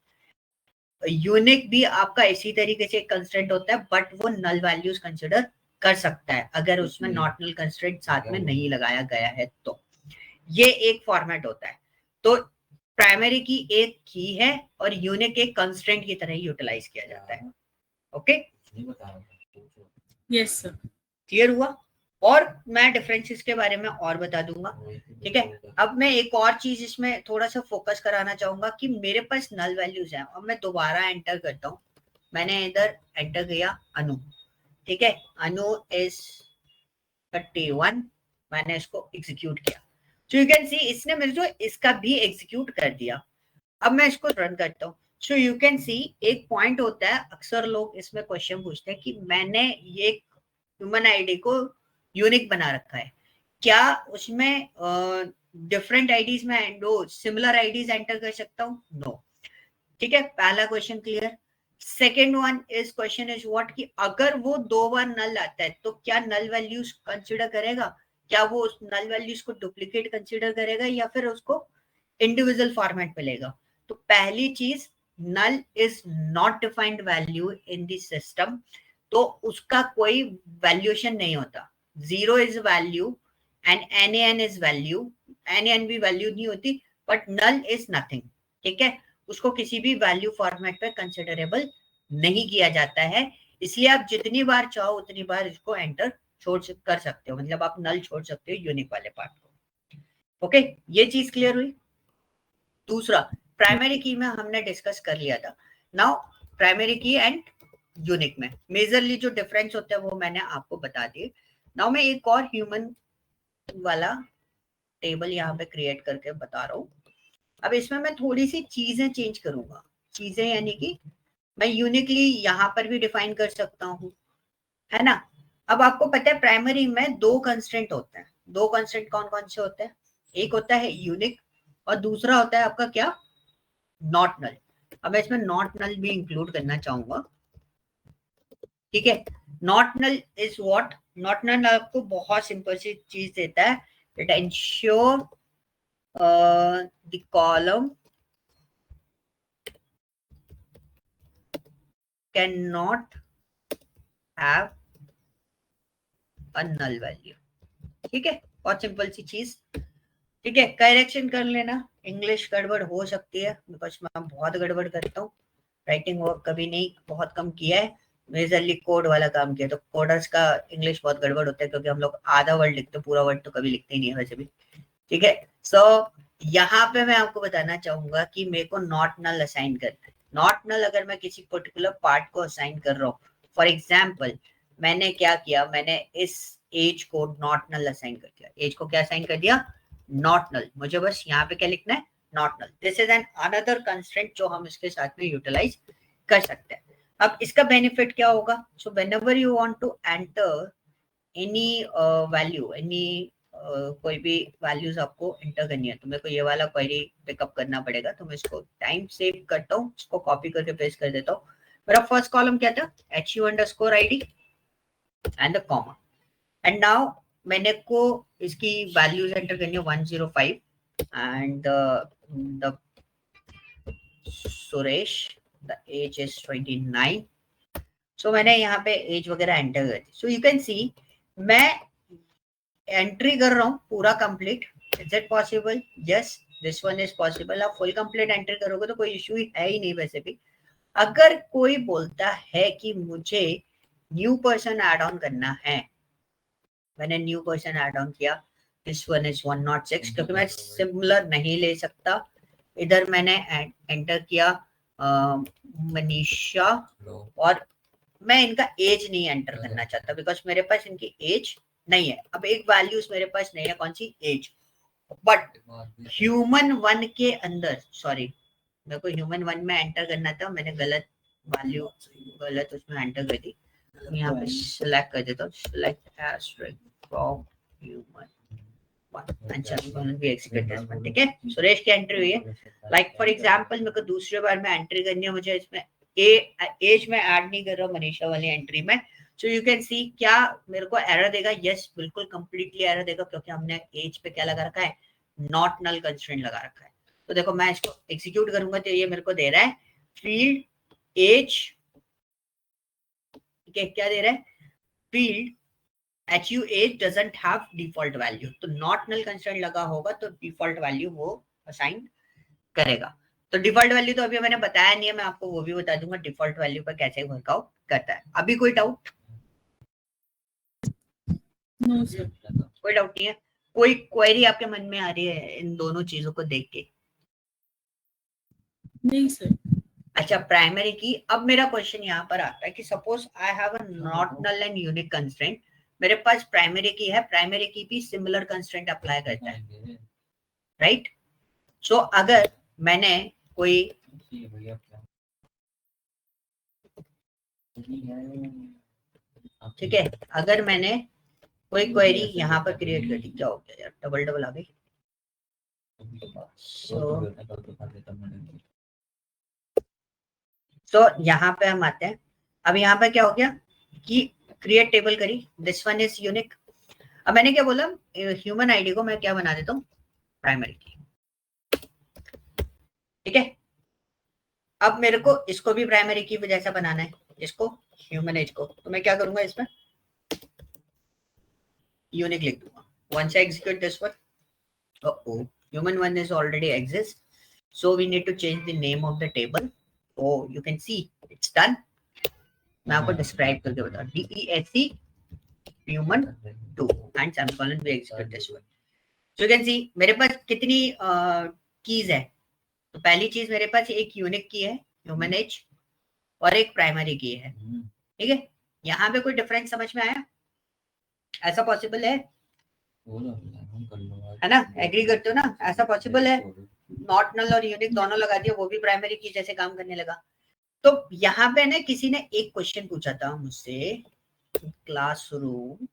Unique भी आपका इसी तरीके से कंस्ट्रेंट होता है, बट वो नल वैल्यूज कंसिडर कर सकता है अगर उसमें नॉट नल कंस्ट्रेंट साथ में नहीं लगाया गया है, तो ये एक फॉर्मेट होता है। तो प्राइमरी की एक की है और यूनिक एक कंस्ट्रेंट की तरह यूटिलाइज किया जाता है। ओके, यस सर, क्लियर हुआ? और मैं डिफरेंसेस के बारे में और बता दूंगा, ठीक है। अब मैं एक और चीज इसमें थोड़ा सा फोकस कराना चाहूंगा कि मेरे पास नल वैल्यूज हैं और मैं दोबारा एंटर करता हूँ। मैंने इधर एंटर किया अनु, ठीक है, अनु इज 31, मैंने इसको एग्जीक्यूट किया, सो यू कैन सी इसने मेरे जो इसका भी एग्जीक्यूट कर दिया। अब मैं इसको रन करता हूँ, सो यू कैन सी एक पॉइंट होता है, अक्सर लोग इसमें क्वेश्चन पूछते हैं कि मैंने ये ह्यूमन आईडी को यूनिक बना रखा है, क्या उसमें डिफरेंट आईडीज में दो सिमिलर आईडीज एंटर कर सकता हूँ? नो, ठीक है, पहला question clear. Second one is question is what कि अगर वो दो बार नल आता है तो क्या नल वैल्यूज कंसिडर करेगा, क्या वो उस नल वैल्यूज को डुप्लीकेट कंसिडर करेगा या फिर उसको इंडिविजुअल फॉर्मेट मिलेगा? तो पहली चीज, null is not defined value in the system, तो उसका कोई वैल्यूएशन नहीं होता। Zero is value and NaN is value, NaN भी वैल्यू नहीं होती, बट नल इज नथिंग, ठीक है, उसको किसी भी वैल्यू फॉर्मेट पे कंसिडरेबल नहीं किया जाता है। इसलिए आप जितनी बार चाहो उतनी बार इसको एंटर छोड़ कर सकते हो, मतलब आप नल छोड़ सकते हो यूनिक वाले पार्ट को। ओके, ये चीज क्लियर हुई। दूसरा, प्राइमरी की में हमने डिस्कस कर लिया था। नाउ प्राइमरी की एंड यूनिक में मेजरली जो डिफरेंस होता है वो मैंने आपको बता दिए। नाउ मैं एक और ह्यूमन वाला टेबल यहाँ पे क्रिएट करके बता रहा हूँ। अब इसमें मैं थोड़ी सी चीजें चेंज करूंगा, चीजें यानी कि मैं यूनिकली यहाँ पर भी डिफाइन कर सकता हूँ, है ना। अब आपको पता है प्राइमरी में दो कंस्ट्रेंट होते हैं, दो कंस्ट्रेंट कौन कौन से होते हैं? एक होता है यूनिक और दूसरा होता है आपका क्या, नॉट नल। अब मैं इसमें नॉट नल भी इंक्लूड करना चाहूंगा, ठीक है। Not null is what, not null आपको बहुत सिंपल सी चीज देता है, it ensure the column can not have a null value, ठीक है, बहुत सिंपल सी चीज, ठीक है। करेक्शन कर लेना, इंग्लिश गड़बड़ हो सकती है बिकॉज मैं बहुत गड़बड़ करता हूँ, राइटिंग वर्क कभी नहीं, बहुत कम किया है, मेजरली कोड वाला काम किया, तो कोडर्स का इंग्लिश बहुत गड़बड़ होता है क्योंकि हम लोग आधा वर्ड लिखते हैं, पूरा वर्ड तो कभी लिखते ही नहीं है वैसे भी, ठीक है। सो यहाँ पे मैं आपको बताना चाहूंगा कि मेरे को नॉट नल असाइन करना है। नॉट नल अगर मैं किसी पर्टिकुलर पार्ट को असाइन कर रहा हूँ, फॉर एग्जाम्पल मैंने क्या किया, मैंने इस एज को नॉट नल असाइन कर दिया, एज को क्या असाइन कर दिया, नॉट नल। मुझे बस यहाँ पे क्या लिखना है, not null. This is an another constraint जो हम इसके साथ में यूटिलाइज कर सकते हैं। अब इसका बेनिफिट क्या होगा, so whenever you want to enter any value, any कोई भी वैल्यूज आपको एंटर करनी है, तो मेरे को ये वाला क्वेरी पिकअप करना पड़ेगा, तो मैं इसको टाइम सेव करता हूँ, इसको कॉपी करके पेस्ट कर देता हूँ। मेरा फर्स्ट कॉलम क्या था, HU_ID and the comma, and now मैंने को इसकी वैल्यूज एंटर करनी है 105 and the Suresh, the age is 29। So मैंने यहाँ पे एज वगैरह एंटर कर दी। सो यू कैन सी मैं एंट्री कर रहा हूँ पूरा complete, is it possible? Yes, this one is possible. आप फुल कंप्लीट एंट्री करोगे तो कोई इशू है ही नहीं वैसे भी, अगर कोई बोलता है कि मुझे न्यू पर्सन एड ऑन करना है, मैंने न्यू पर्सन एड ऑन किया, दिस वन इज 106, क्योंकि मैं सिमिलर नहीं ले सकता। इधर मैंने एंटर किया मनीषा, और मैं इनका एज नहीं एंटर करना चाहता बिकॉज मेरे पास इनकी एज नहीं है। अब एक वैल्यूज मेरे पास नहीं है, कौन सी, एज। बट ह्यूमन वन के अंदर, सॉरी मेरे को ह्यूमन वन में एंटर करना था, मैंने गलत वैल्यू, गलत उसमें एंटर कर दी। यहाँ पे सिलेक्ट कर देता हूँ, select asterisk from human one, ठीक है। सुरेश की एंट्री हुई है। लाइक फॉर एग्जांपल मेरे को दूसरी बार में एंट्री करनी है, मुझे इसमें एज में ऐड नहीं कर रहा हूँ मनीषा वाली एंट्री में। सो यू कैन सी क्या मेरे को एरर देगा, यस बिल्कुल कंप्लीटली एरर देगा, क्योंकि हमने एज पे क्या लगा रखा है, नॉट नल कंस्ट्रेंट लगा रखा है। तो देखो मैं इसको एग्जीक्यूट करूंगा तो ये मेरे को दे रहा है फील्ड एज, ठीक है, क्या दे रहा है, field HU age doesn't have default value, तो नॉट नल कंस्ट्रेंट लगा होगा तो डिफॉल्ट वैल्यू वो असाइन करेगा। तो डिफॉल्ट वैल्यू तो अभी मैंने बताया नहीं है, मैं आपको वो भी बता दूंगा डिफॉल्ट वैल्यू पर कैसे वर्कआउट करता है। अभी कोई डाउट? नो सर, कोई डाउट नहीं है? कोई क्वेरी आपके मन में आ रही है इन दोनों चीजों को देख के? नहीं सर। अच्छा, प्राइमरी की, अब मेरा क्वेश्चन यहाँ पर आता है कि suppose I have a not null and unique constraint, मेरे पास प्राइमरी की है, प्राइमरी की भी सिमिलर कंस्ट्रेंट अप्लाई करता है, राइट? सो अगर मैंने कोई, ठीक है, अगर मैंने कोई क्वेरी यहाँ पर क्रिएट कर दी, क्या हो गया यार, डबल डबल आ गई। सो यहाँ पे हम आते हैं। अब यहाँ पे क्या हो गया कि क्रिएट टेबल करी, दिस वन इज यूनिक। अब मैंने क्या बोला, ह्यूमन आईडी को मैं क्या बना देता हूँ, प्राइमरी की, ठीक है। अब मेरे को इसको भी प्राइमरी की जैसा बनाना है, इसको ह्यूमन एज को, तो मैं क्या करूंगा, इसमें यूनिक लिख दूंगा। once I execute this one, human one is already exists, so we need to change the name of the table. Oh, you can see it's done. मैं आपको डिस्क्राइब करके बता, DESC human 2 and semicolon we execute this one. So you can see मेरे पास कितनी keys है। तो पहली चीज मेरे पास एक यूनिक की है ह्यूमन एज, और एक प्राइमरी की है, ठीक है। यहाँ पे कोई डिफरेंस समझ में आया? ऐसा पॉसिबल है ना? एग्री करते हो ना, ऐसा पॉसिबल है? नॉट नल और यूनिक दोनों लगा दिया, वो भी प्राइमरी की जैसे काम करने लगा। तो यहाँ पे ना किसी ने एक क्वेश्चन पूछा था मुझसे क्लासरूम,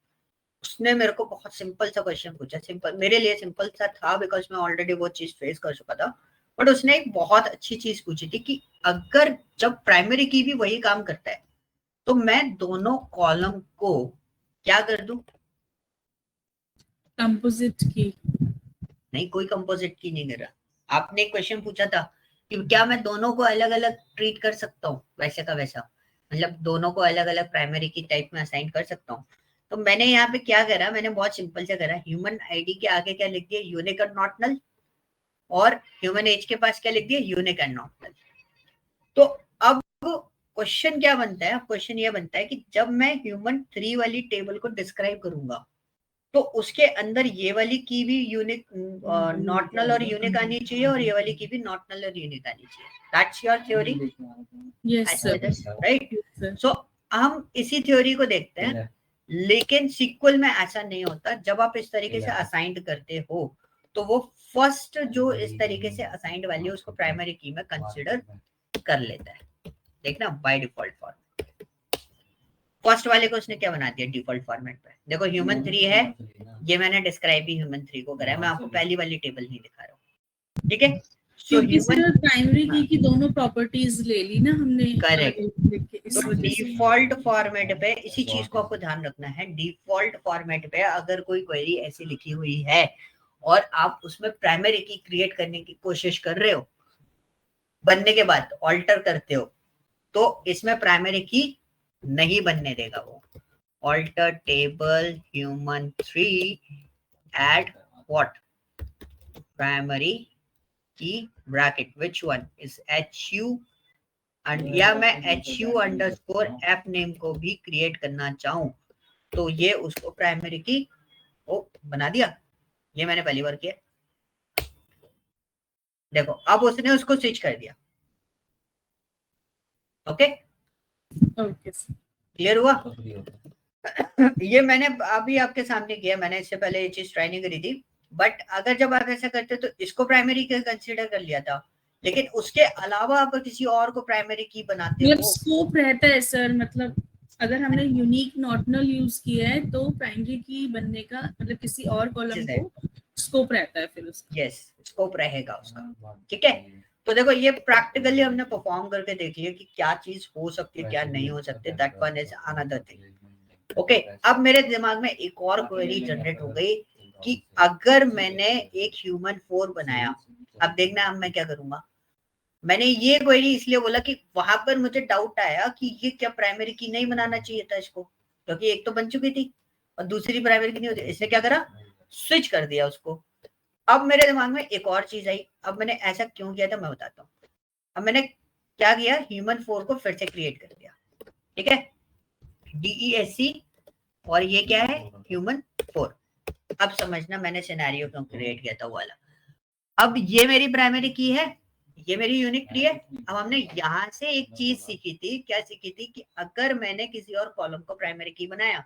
उसने मेरे को बहुत सिंपल सा क्वेश्चन पूछा, सिंपल मेरे लिए सिंपल सा था बिकॉज मैं ऑलरेडी वो चीज फेस कर चुका था, बट उसने एक बहुत अच्छी चीज पूछी थी कि अगर जब प्राइमरी की भी वही काम करता है तो मैं दोनों कॉलम को क्या कर दूं, कंपोजिट की। नहीं, कोई कंपोजिट की नहीं कर रहा। आपने एक क्वेश्चन पूछा था कि क्या मैं दोनों को अलग अलग ट्रीट कर सकता हूँ, वैसे का वैसा, मतलब दोनों को अलग अलग प्राइमरी की टाइप में असाइन कर सकता हूँ। तो मैंने यहाँ पे क्या करा, मैंने बहुत सिंपल से करा, ह्यूमन आईडी के आगे क्या लिख दिया, यूनिक एंड नॉट नल, और ह्यूमन एज के पास क्या लिख दिया, यूनिक एंड नॉट नल। तो अब क्वेश्चन क्या बनता है, क्वेश्चन ये बनता है कि जब मैं ह्यूमन 3 वाली टेबल को डिस्क्राइब करूंगा तो उसके अंदर ये वाली की भी यूनिक, नॉट नल और यूनिक आनी चाहिए, और ये वाली की भी नॉट नल और यूनिक आनी चाहिए। That's your theory, yes sir, right? So हम इसी थ्योरी को देखते हैं, लेकिन सीक्वल में ऐसा नहीं होता। जब आप इस तरीके से असाइंड करते हो तो वो फर्स्ट जो इस तरीके से असाइंड वैल्यू उसको प्राइमरी की में कंसिडर कर लेता है। देखना बाय डिफॉल्ट फॉर्मेट, फर्स्ट वाले को उसने क्या बना दिया, डिफॉल्ट फॉर्मेट पे। देखो ह्यूमन 3 है, ये मैंने डिस्क्राइब भी ह्यूमन 3 को करा है, मैं आपको पहली वाली टेबल नहीं दिखा रहा हूँ, ठीक है। क्योंकि सर प्राइमरी की की दोनों प्रॉपर्टीज ले ली ना हमने, करेक्ट। तो डिफॉल्ट फॉर्मेट पे इसी चीज को आपको ध्यान रखना है, डिफॉल्ट फॉर्मेट पे अगर कोई क्वेरी ऐसी लिखी हुई है और आप उसमें प्राइमरी की क्रिएट करने की कोशिश कर रहे हो, बनने के बाद ऑल्टर करते हो, तो इसमें प्राइमरी की नहीं बनने देगा वो। Alter table human 3 add what, primary key bracket, which one is HU या मैं HU_app नेम को भी क्रिएट करना चाहूं तो ये उसको प्राइमरी की ओ बना दिया। ये मैंने पहली बार किया। देखो अब उसने उसको स्विच कर दिया। ओके ओके क्लियर हुआ? ये मैंने अभी आपके सामने किया, मैंने इससे पहले ये चीज ट्राई नहीं करी थी। बट अगर जब आप ऐसा करते तो इसको प्राइमरी की कंसीडर कर लिया था, लेकिन उसके अलावा आप किसी और को प्राइमरी की बनाते मतलब हो। स्कोप रहता है सर, मतलब अगर हमने यूनिक नॉर्टनल यूज किया है तो प्राइमरी की बनने का मतलब किसी और कॉलम को स्कोप रहता है फिर उसका। यस स्कोप रहेगा उसका। ठीक है, तो देखो ये प्रैक्टिकली हमने परफॉर्म करके देख लिया कि क्या चीज हो सकती है क्या नहीं हो सकती। That one is another thing. Okay, अब मेरे दिमाग में एक और क्वेरी जनरेट हो गई कि अगर मैंने एक ह्यूमन 4 बनाया, अब देखना अब मैं क्या करूंगा। मैंने ये क्वेरी इसलिए बोला कि वहां पर मुझे डाउट आया कि ये क्या प्राइमरी की नहीं बनाना चाहिए था इसको, क्योंकि एक तो बन चुकी थी और दूसरी प्राइमरी की नहीं होती। इसने क्या करा, स्विच कर दिया उसको। अब मेरे दिमाग में एक और चीज आई। अब मैंने ऐसा क्यों किया था मैं बताता हूँ। अब मैंने क्या किया, ह्यूमन 4 को फिर से क्रिएट कर दिया। ठीक है, DESC और ये क्या है ह्यूमन 4। अब समझना मैंने सिनेरियो क्यों क्रिएट किया था वो वाला। अब ये मेरी प्राइमरी की है, ये मेरी यूनिक की है। अब हमने यहां से एक चीज सीखी थी, क्या सीखी थी कि अगर मैंने किसी और कॉलम को प्राइमरी की बनाया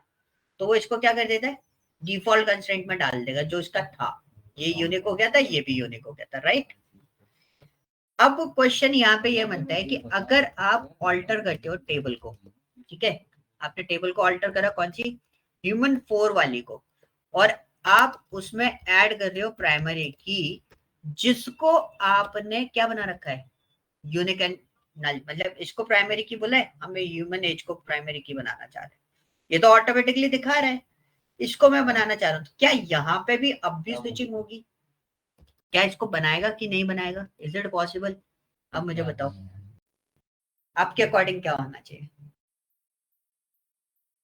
तो वो इसको क्या कर देता है, डिफॉल्ट कंस्ट्रेंट में डाल देगा जो इसका था। ये यूनिक हो गया था, ये भी यूनिक हो गया था, राइट। अब क्वेश्चन यहाँ पे ये बनता है कि अगर आप ऑल्टर करते हो टेबल को, ठीक है, आपने टेबल को ऑल्टर करा कौन सी, ह्यूमन 4 वाली को, और आप उसमें ऐड कर रहे हो प्राइमरी की जिसको आपने क्या बना रखा है, यूनिक एंड नल, मतलब इसको प्राइमरी की बोला है, हमें ह्यूमन एज को प्राइमरी की बनाना चाह रहे हैं। ये तो ऑटोमेटिकली दिखा रहा है, इसको मैं बनाना चाह रहा हूँ। क्या यहाँ पे भी अब भी स्विचिंग होगी, क्या इसको बनाएगा कि नहीं बनाएगा, इज इट पॉसिबल? अब मुझे बताओ आपके अकॉर्डिंग क्या होना चाहिए।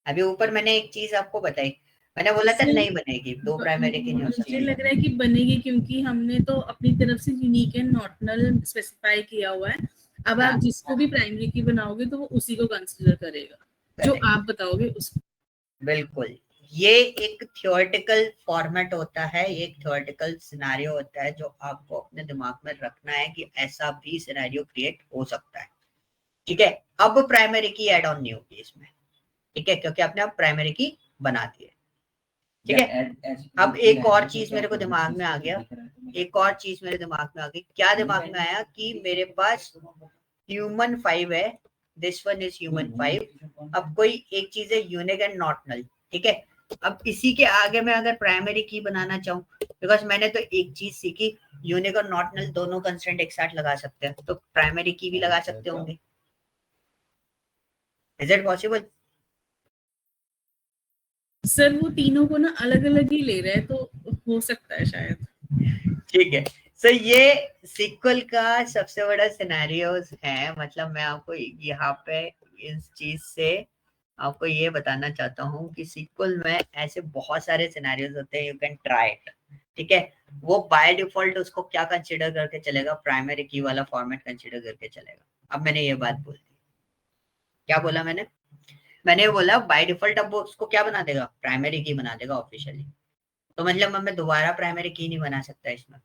अभी ऊपर मैंने एक चीज आपको बताई, मैंने बोला था नहीं बनेगी, दो प्राइमरी की नहीं हो सकती। मुझे लग रहा है कि बनेगी क्योंकि हमने तो अपनी तरफ से यूनिक एंड नॉर्टनल स्पेसिफाई किया हुआ है। अब आप जिसको भी प्राइमरी की बनाओगे तो वो उसी को कंसीडर करेगा, जो आप बताओगे उसको। बिल्कुल, ये एक थियोरेटिकल फॉर्मेट होता है, एक थियोरेटिकल सिनेरियो होता है जो आपको अपने दिमाग में रखना है कि ऐसा भी सिनेरियो क्रिएट हो सकता है। ठीक है, अब प्राइमरी की एड ऑन नहीं होगी इसमें, ठीक है, क्योंकि आपने अब प्राइमरी की बना दी है। ठीक है, अब एक और चीज मेरे को दिमाग में आ गया, एक और चीज मेरे दिमाग में आ गई। क्या दिमाग में आया कि मेरे पास ह्यूमन 5 है, दिस वन इज ह्यूमन 5। अब कोई एक चीज है यूनिक एंड नॉट नल, ठीक है। अब इसी के आगे मैं अगर प्राइमरी की बनाना चाहूँ, बिकॉज मैंने तो एक चीज सीखी, यूनिक और नॉट नल दोनों कंस्ट्रेंट एक साथ लगा सकते हैं, तो प्राइमरी की भी लगा सकते होंगे। Is it possible? सर वो तीनों को ना अलग अलग ही ले रहे हैं तो हो सकता है शायद। ठीक है, सो ये सीक्वल का सबसे बड़ा सिनेरियोस है। मतलब मैं आपको यहाँ पे इस चीज से आपको ये बताना चाहता हूँ कि सीक्वल में ऐसे बहुत सारे सिनेरियोस होते हैं, यू कैन ट्राई इट। ठीक है, वो बाय डिफॉल्ट उसको क्या कंसीडर करके चलेगा, प्राइमरी की वाला फॉर्मेट कंसीडर करके चलेगा। अब मैंने ये बात बोल दी, क्या बोला मैंने, मैंने बोला बाय डिफॉल्ट अब वो उसको क्या बना देगा, प्राइमरी की बना देगा ऑफिशियली। तो मतलब अब मैं दोबारा प्राइमरी की नहीं बना सकता इसमें,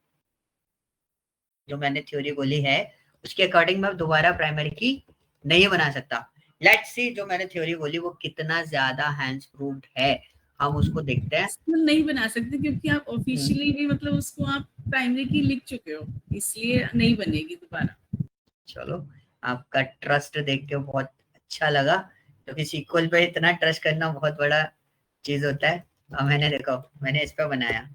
जो मैंने थ्योरी बोली है उसके अकॉर्डिंग मैं दोबारा प्राइमरी की नहीं बना सकता। लेट्स सी जो मैंने थ्योरी बोली वो कितना ज्यादा हैंड्स प्रूव्ड है, हम उसको देखते हैं। नहीं बना सकते क्योंकि आप ऑफिशियली भी मतलब उसको आप प्राइमरी की लिख चुके हो, इसलिए नहीं बनेगी दोबारा। चलो, आपका ट्रस्ट देख के बहुत अच्छा लगा, क्योंकि सीक्वल पे इतना ट्रस्ट करना बहुत बड़ा चीज होता है। और मैंने देखो मैंने इस पे बनाया।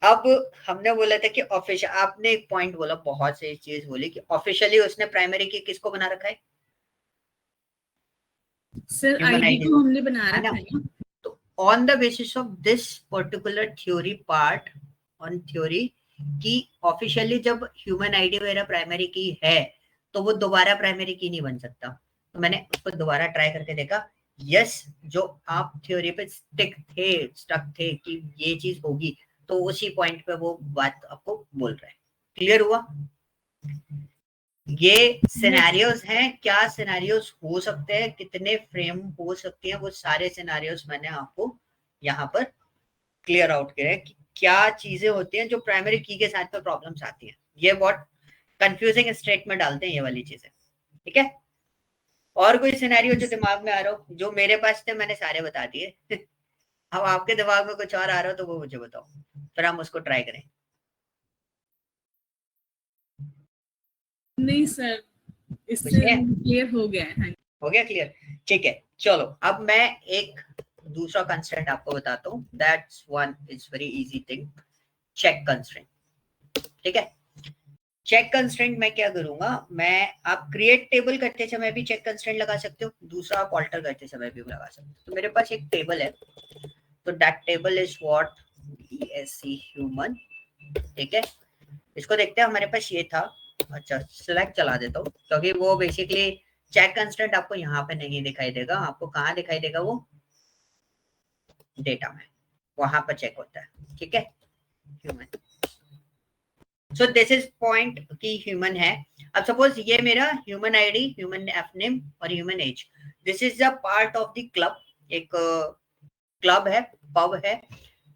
अब हमने बोला था कि ऑफिशियल, आपने एक पॉइंट बोला, बहुत सही चीज बोली कि ऑफिशियली उसने प्राइमरी की किसको बना रखा है, सर ह्यूमन आईडी आईडी को हमने बना है ना। रखा है ना। तो on the basis of this particular theory part, on theory कि ऑफिशियली जब ह्यूमन आईडी वगैरह प्राइमरी की है तो वो दोबारा प्राइमरी की नहीं बन सकता। तो मैंने उसको दोबारा ट्राई करके देखा, यस जो आप थ्योरी पे स्टक थे कि ये चीज होगी, तो उसी पॉइंट पे वो बात आपको बोल रहा है। क्लियर हुआ? ये सिनेरियोज हैं, क्या सिनेरियोज हो सकते हैं, कितने फ्रेम हो सकती हैं, वो सारे सिनेरियोज मैंने आपको यहाँ पर क्लियर आउट किया कि क्या चीजें होती हैं जो प्राइमरी की के साथ में प्रॉब्लम्स आती हैं। ये बहुत कंफ्यूजिंग स्टेट में डालते हैं ये वाली चीजें, ठीक है। और कोई सिनेरियो जो दिमाग में आ रहा हो, जो मेरे पास थे मैंने सारे बता दिए अब आपके दिमाग में कुछ और आ रहा हो तो वो मुझे बताओ, फिर हम उसको ट्राई करें। नहीं सर, कुछ इससे नहीं है? क्लियर हो गया है। हो गया क्लियर? ठीक है, चलो अब मैं एक दूसरा कंस्ट्रेंट आपको बताता हूँ। That's one is very easy thing, check constraint. ठीक है, चेक कंस्ट्रेंट मैं क्या करूंगा, मैं आप क्रिएट टेबल करते समय भी चेक कंस्ट्रेंट लगा सकते हो, दूसरा आप ऑल्टर करते समय भी लगा सकते हो। तो मेरे पास एक टेबल है, तो that table is what ESC human. ठीक है, इसको देखते हैं, हमारे पास ये था। अच्छा, सिलेक्ट चला देता हूँ क्योंकि वो बेसिकली चेक कंस्ट्रेंट आपको यहाँ पे नहीं दिखाई देगा, आपको कहाँ दिखाई देगा, वो डेटा में, वहां पर चेक होता है। ठीक है, human. So this is point की ह्यूमन है। अब सपोज ये मेरा human ID, human F name और human age, this is the part of the club. एक क्लब है, पब है,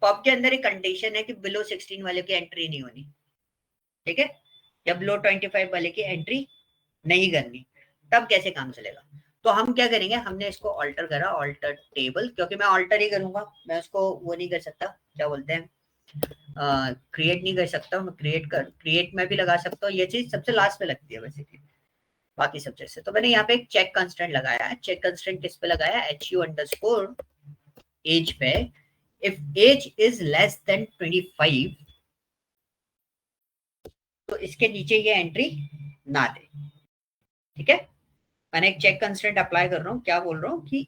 पब के अंदर एक कंडीशन है कि बिलो 16 वाले की एंट्री नहीं होनी। ठीक है, या बिलो 25 वाले की एंट्री नहीं करनी। तब कैसे काम चलेगा? तो हम क्या करेंगे, हमने इसको ऑल्टर करा, ऑल्टर टेबल, क्योंकि मैं ऑल्टर ही करूंगा, मैं उसको वो नहीं कर सकता, क्या बोलते हैं, क्रिएट नहीं कर सकता। मैं क्रिएट में भी लगा सकता हूँ, ये चीज सबसे लास्ट में लगती है बेसिकली बाकी सब जैसे। तो मैंने यहाँ पे एक चेक कंस्टेंट लगाया है। चेक कंस्टेंट किस पे लगाया, HU_, एज पे। If age is less than 25, तो इसके नीचे ये एंट्री ना दे। ठीक है, मैंने एक चेक कंस्टेंट अप्लाई कर रहा हूँ, क्या बोल रहा हूँ कि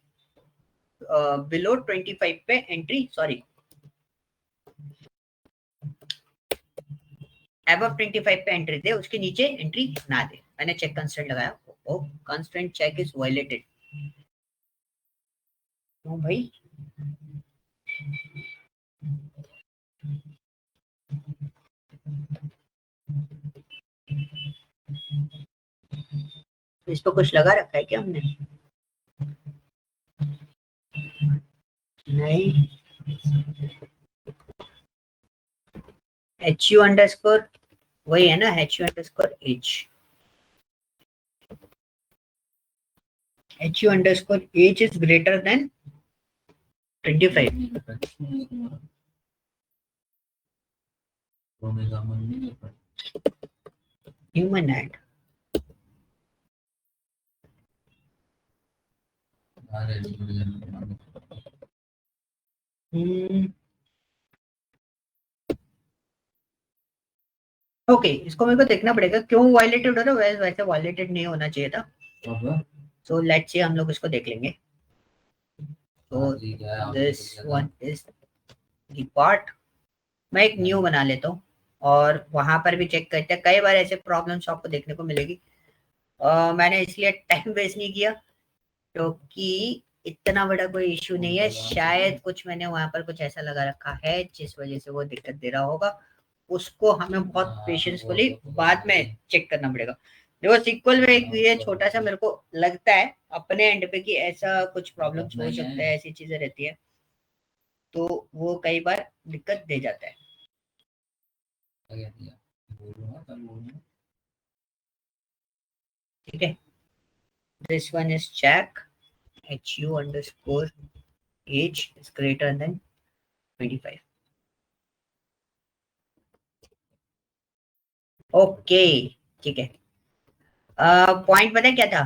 बिलो 25 पे एंट्री, सॉरी above 25 पे एंट्री दे, उसके नीचे एंट्री ना दे। मैंने चेक कंस्टेंट लगाया। ओ, कंस्टेंट चेक इज वायलेटेड। क्यों भाई? इस पर कुछ लगा रखा है क्या हमने? नहीं, HU_, वही है ना, HU_H। HU_H is greater than 25. Human ad. Okay, इसको मेरे को देखना पड़ेगा क्यों वायलेटेड हो रहा है। वैसे वायलेटेड नहीं होना चाहिए था। सो लेट्स से हम लोग इसको देख लेंगे। तो this one is the part. मैं एक न्यू बना लेता हूँ और वहां पर भी चेक करते हैं। कई बार ऐसे प्रॉब्लम्स आपको देखने को मिलेगी। मैंने इसलिए टाइम वेस्ट नहीं किया क्योंकि इतना बड़ा कोई इश्यू नहीं है। शायद कुछ मैंने वहां पर कुछ ऐसा लगा रखा है जिस वजह से वो दिक्कत दे रहा होगा। उसको हमें बहुत पेशेंसफुली बाद में चेक करना पड़ेगा। देखो सीक्वल में एक ये छोटा सा मेरे को लगता है अपने एंड पे कि ऐसा कुछ प्रॉब्लम्स हो सकता है, ऐसी चीजें रहती है, तो वो कई बार दिक्कत दे जाता है। ठीक है, this one is check HU_, age is greater than 25. Okay, ठीक है। पॉइंट पता है क्या था?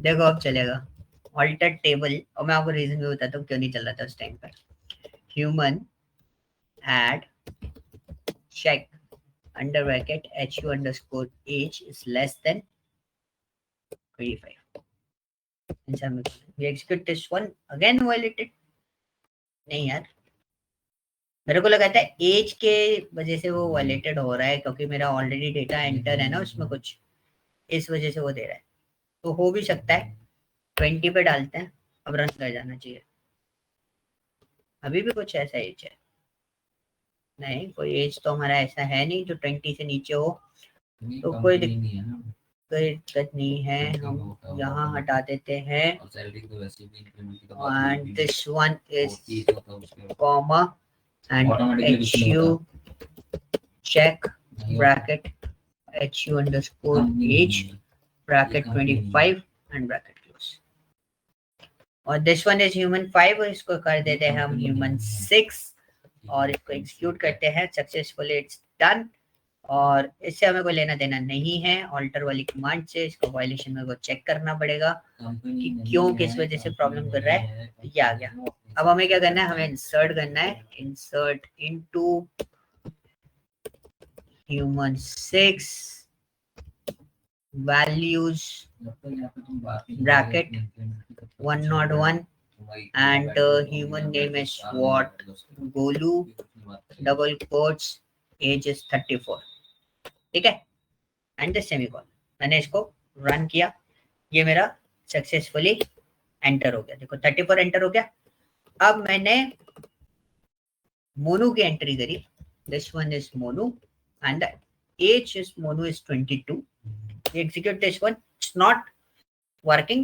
देखो अब चलेगा। ऑल्टर टेबल, और मैं आपको रीजन भी बताता हूँ क्यों नहीं चल रहा था उस टाइम पर। Human add check under bracket HU_, is less than 25. We execute this one again, violated। नहीं यार, मेरे को लगा था एज के वजह से वो वायलेटेड हो रहा है क्योंकि मेरा ऑलरेडी डेटा एंटर है ना उसमें कुछ, इस वजह से वो दे रहा है। तो हो भी सकता है। 20 पे डालते हैं, अब रन कर जाना चाहिए। अभी भी कुछ ऐसा एज है नहीं, कोई एज तो हमारा ऐसा है नहीं जो 20 से नीचे हो। तो कोई दिक्कत नहीं है, हम यहाँ हटा देते हैं। And this one is comma and HU check bracket HU underscore age bracket 25 and bracket close. और this one is human 5, इसको कर देते हैं हम human 6 और इसको execute करते हैं। successfully it's done। और इससे हमें कोई लेना देना नहीं है ऑल्टर वाली कमांड से। इसको वायलेशन में को चेक करना पड़ेगा कि क्यों किस वजह से प्रॉब्लम कर रहा है। ये आ गया। अब हमें क्या करना है, हमें इंसर्ट करना है, insert into human 6 values bracket 101 and human name is what Golu double quotes age is 34, ठीक है, एंड सेमीकोलन। मैंने इसको रन किया, ये मेरा सक्सेसफुली एंटर हो गया। देखो 34 एंटर हो गया। अब मैंने मोनू की एंट्री करी, this one is Monu and the age is mono is 22. We execute this one, it's not working।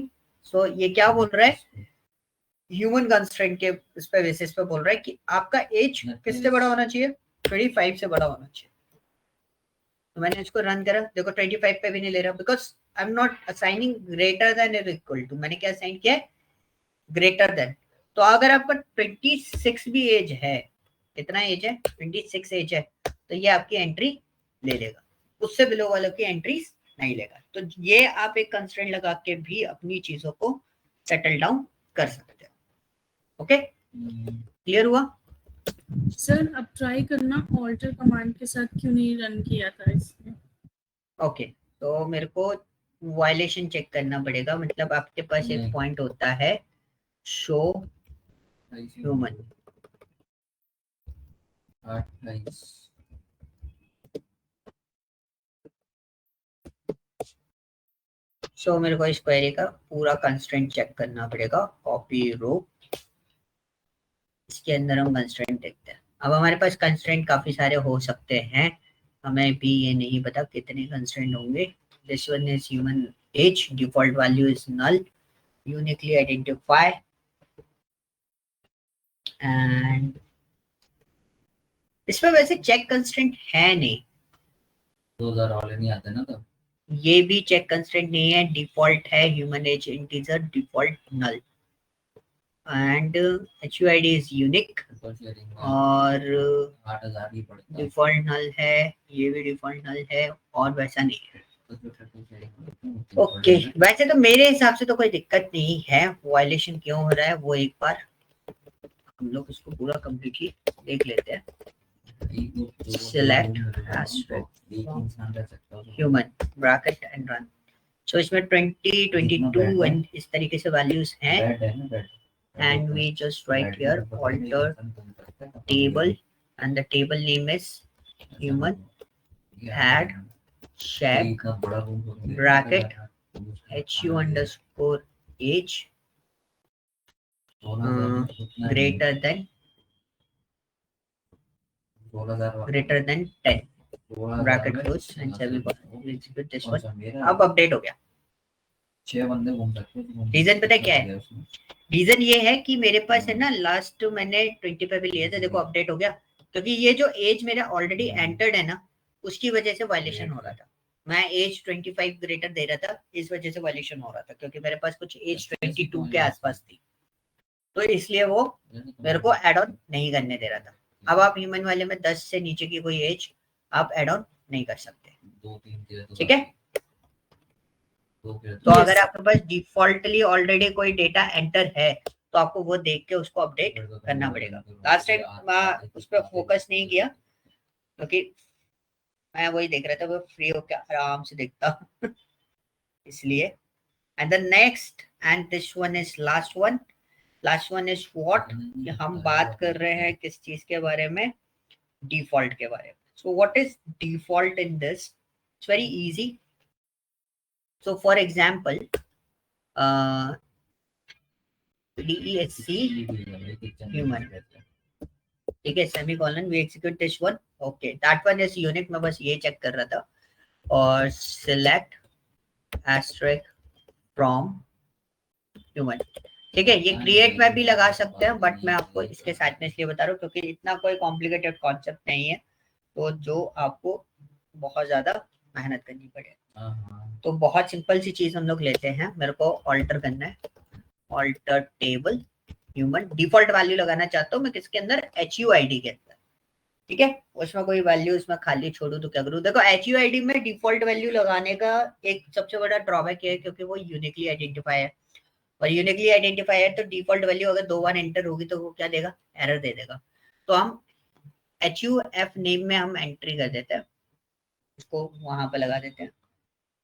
so ये क्या बोल रहा है, ह्यूमन कंस्ट्रेंट के इस पे बेसिस पे बोल रहा है कि आपका एज किससे बड़ा होना चाहिए, 25 से बड़ा होना चाहिए। तो मैंने इसको रन करा, देखो 25 पे भी नहीं ले रहा, because I am not assigning greater than और इक्वल टू। मैंने क्या असाइन किया है, ग्रेटर देन। तो अगर आपका 26 भी एज है, कितना एज है, 26 एज है, तो ये आपकी एंट्री ले लेगा, उससे बिलो वालों की एंट्रीज नहीं लेगा। तो ये आप एक कंस्ट्रेंट लगा के भी अपनी चीजों को सेटल डाउन कर सकते हो। ओके, क्लियर हुआ? सर अब ट्राई करना, ऑल्टर कमांड के साथ क्यों नहीं रन किया था इसमें? ओके, तो मेरे को वायलेशन चेक करना पड़ेगा। मतलब आपके पास एक पॉइंट होता है शो ह्यूमन, सो मेरे को इस क्वेरी का पूरा कंस्ट्रेंट चेक करना पड़ेगा। कॉपी रो, इसके अंदर हम कंस्ट्रेंट देखते हैं। अब हमारे पास कंस्ट्रेंट काफी सारे हो सकते हैं, हमें भी ये नहीं पता कितने कंस्ट्रेंट होंगे। This one is human age, default value is null, uniquely identify and इसमें वैसे चेक कंस्ट्रेंट है नहीं, 2000 वाले नहीं आते ना। तब ये भी चेक कंस्ट्रेंट नहीं है, डिफॉल्ट है human age integer, default null and HUID is unique और डिफॉल्ट नल है, ये भी डिफॉल्ट नल है और वैसा नहीं है। ओके, वैसे तो मेरे हिसाब से तो कोई दिक्कत नहीं है। वायलेशन क्यों हो रहा है वो एक बार हम लोग इसको पूरा कंप्लीटली देख लेते हैं। select human bracket and run। so इसमें 20, 22 and इस तरीके से values हैं and we just write here alter table and the table name is human add check bracket HU underscore age greater than 10 bracket close and execute this one. अब update हो गया। 6 बंदे घूम सकते हैं। रीजन पता है क्या है? रीजन ये है कि मेरे पास है ना, लास्ट मैंने 25 पे लिया था, देखो अपडेट हो गया, क्योंकि ये जो एज मेरा ऑलरेडी एंटर्ड है ना, उसकी वजह से वायलेशन हो रहा था। मैं एज 25 ग्रेटर दे रहा था, इस वजह से वायलेशन हो रहा था, क्योंकि मेरे पास कुछ एज 22 के आसपास थी, तो इसलिए वो मेरे को एड ऑन नहीं करने दे रहा था। अब आप ह्यूमन वाले में 10 से नीचे की कोई एज आप एड ऑन नहीं कर सकते, ठीक है? तो अगर आपके पास डिफॉल्टली ऑलरेडी कोई डेटा एंटर है तो आपको वो देख के उसको अपडेट करना पड़ेगा। लास्ट टाइम मैं उस पर फोकस नहीं किया क्योंकि मैं वही देख रहा था, वो फ्री होकर आराम से देखता इसलिए। And the next and this one is last one is what, हम बात कर रहे हैं किस चीज के बारे में, डिफॉल्ट के बारे में। So what is default in this? It's very easy. So for example, DESC human, ठीक है, semicolon, we execute this one, okay, that one is unique। मैं बस ये चेक कर रहा था और सिलेक्ट एस्ट्रिक फ्रॉम ह्यूमन। ठीक है, ये क्रिएट में भी लगा सकते हैं, बट मैं आपको इसके साथ में इसलिए बता रहा हूँ क्योंकि इतना कोई कॉम्प्लिकेटेड कॉन्सेप्ट नहीं है, तो जो आपको बहुत ज्यादा मेहनत करनी पड़े। तो बहुत सिंपल सी चीज हम लोग लेते हैं, मेरे को ऑल्टर करना है, alter table human, default value लगाना चाहता हूँ मैं किसके अंदर, HUID के अंदर। ठीक है, उसमें कोई वैल्यू उसमें खाली छोड़ू तो क्या करूँ। देखो HUID में डिफॉल्ट वैल्यू लगाने का एक सबसे बड़ा ड्रॉबैक है क्योंकि वो यूनिकली आइडेंटिफाई है, और यूनिकली आइडेंटिफाई है तो डिफॉल्ट वैल्यू अगर 2 बार एंटर होगी तो वो क्या देगा, एरर दे देगा। तो हम HUF नेम में हम एंट्री कर देते हैं, इसको वहां पर लगा देते हैं।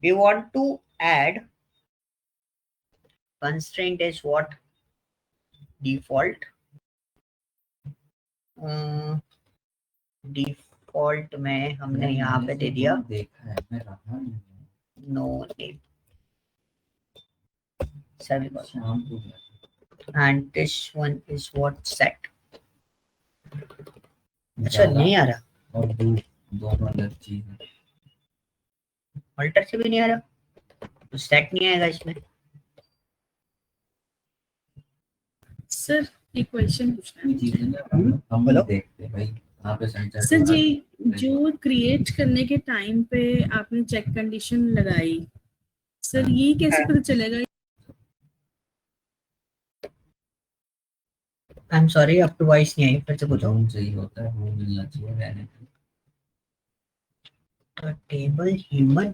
We want to add constraint is what, default, default में हमने यहाँ पे दे दिया देखा है मैं रहा नहीं नो नेम semicolon, शाम को and this one is what, set। अच्छा नहीं आ रहा, और दोनों अलग चीज है। अल्टर से भी नहीं आ रहा, तो सेट नहीं आएगा इसमें। सर एक क्वेश्चन पूछना है। चीजें ना हम बोलो। देखते हैं भाई यहाँ पे सेंटर सर जी, जो क्रिएट करने के टाइम पे आपने चेक कंडीशन लगाई, सर ये कैसे पता चलेगा? आई एम सॉरी, आपकी वॉइस नहीं आई, फिर से पूछो। सही होता है वो मिलना चाहिए रहने तो टेबल ह्यूमन,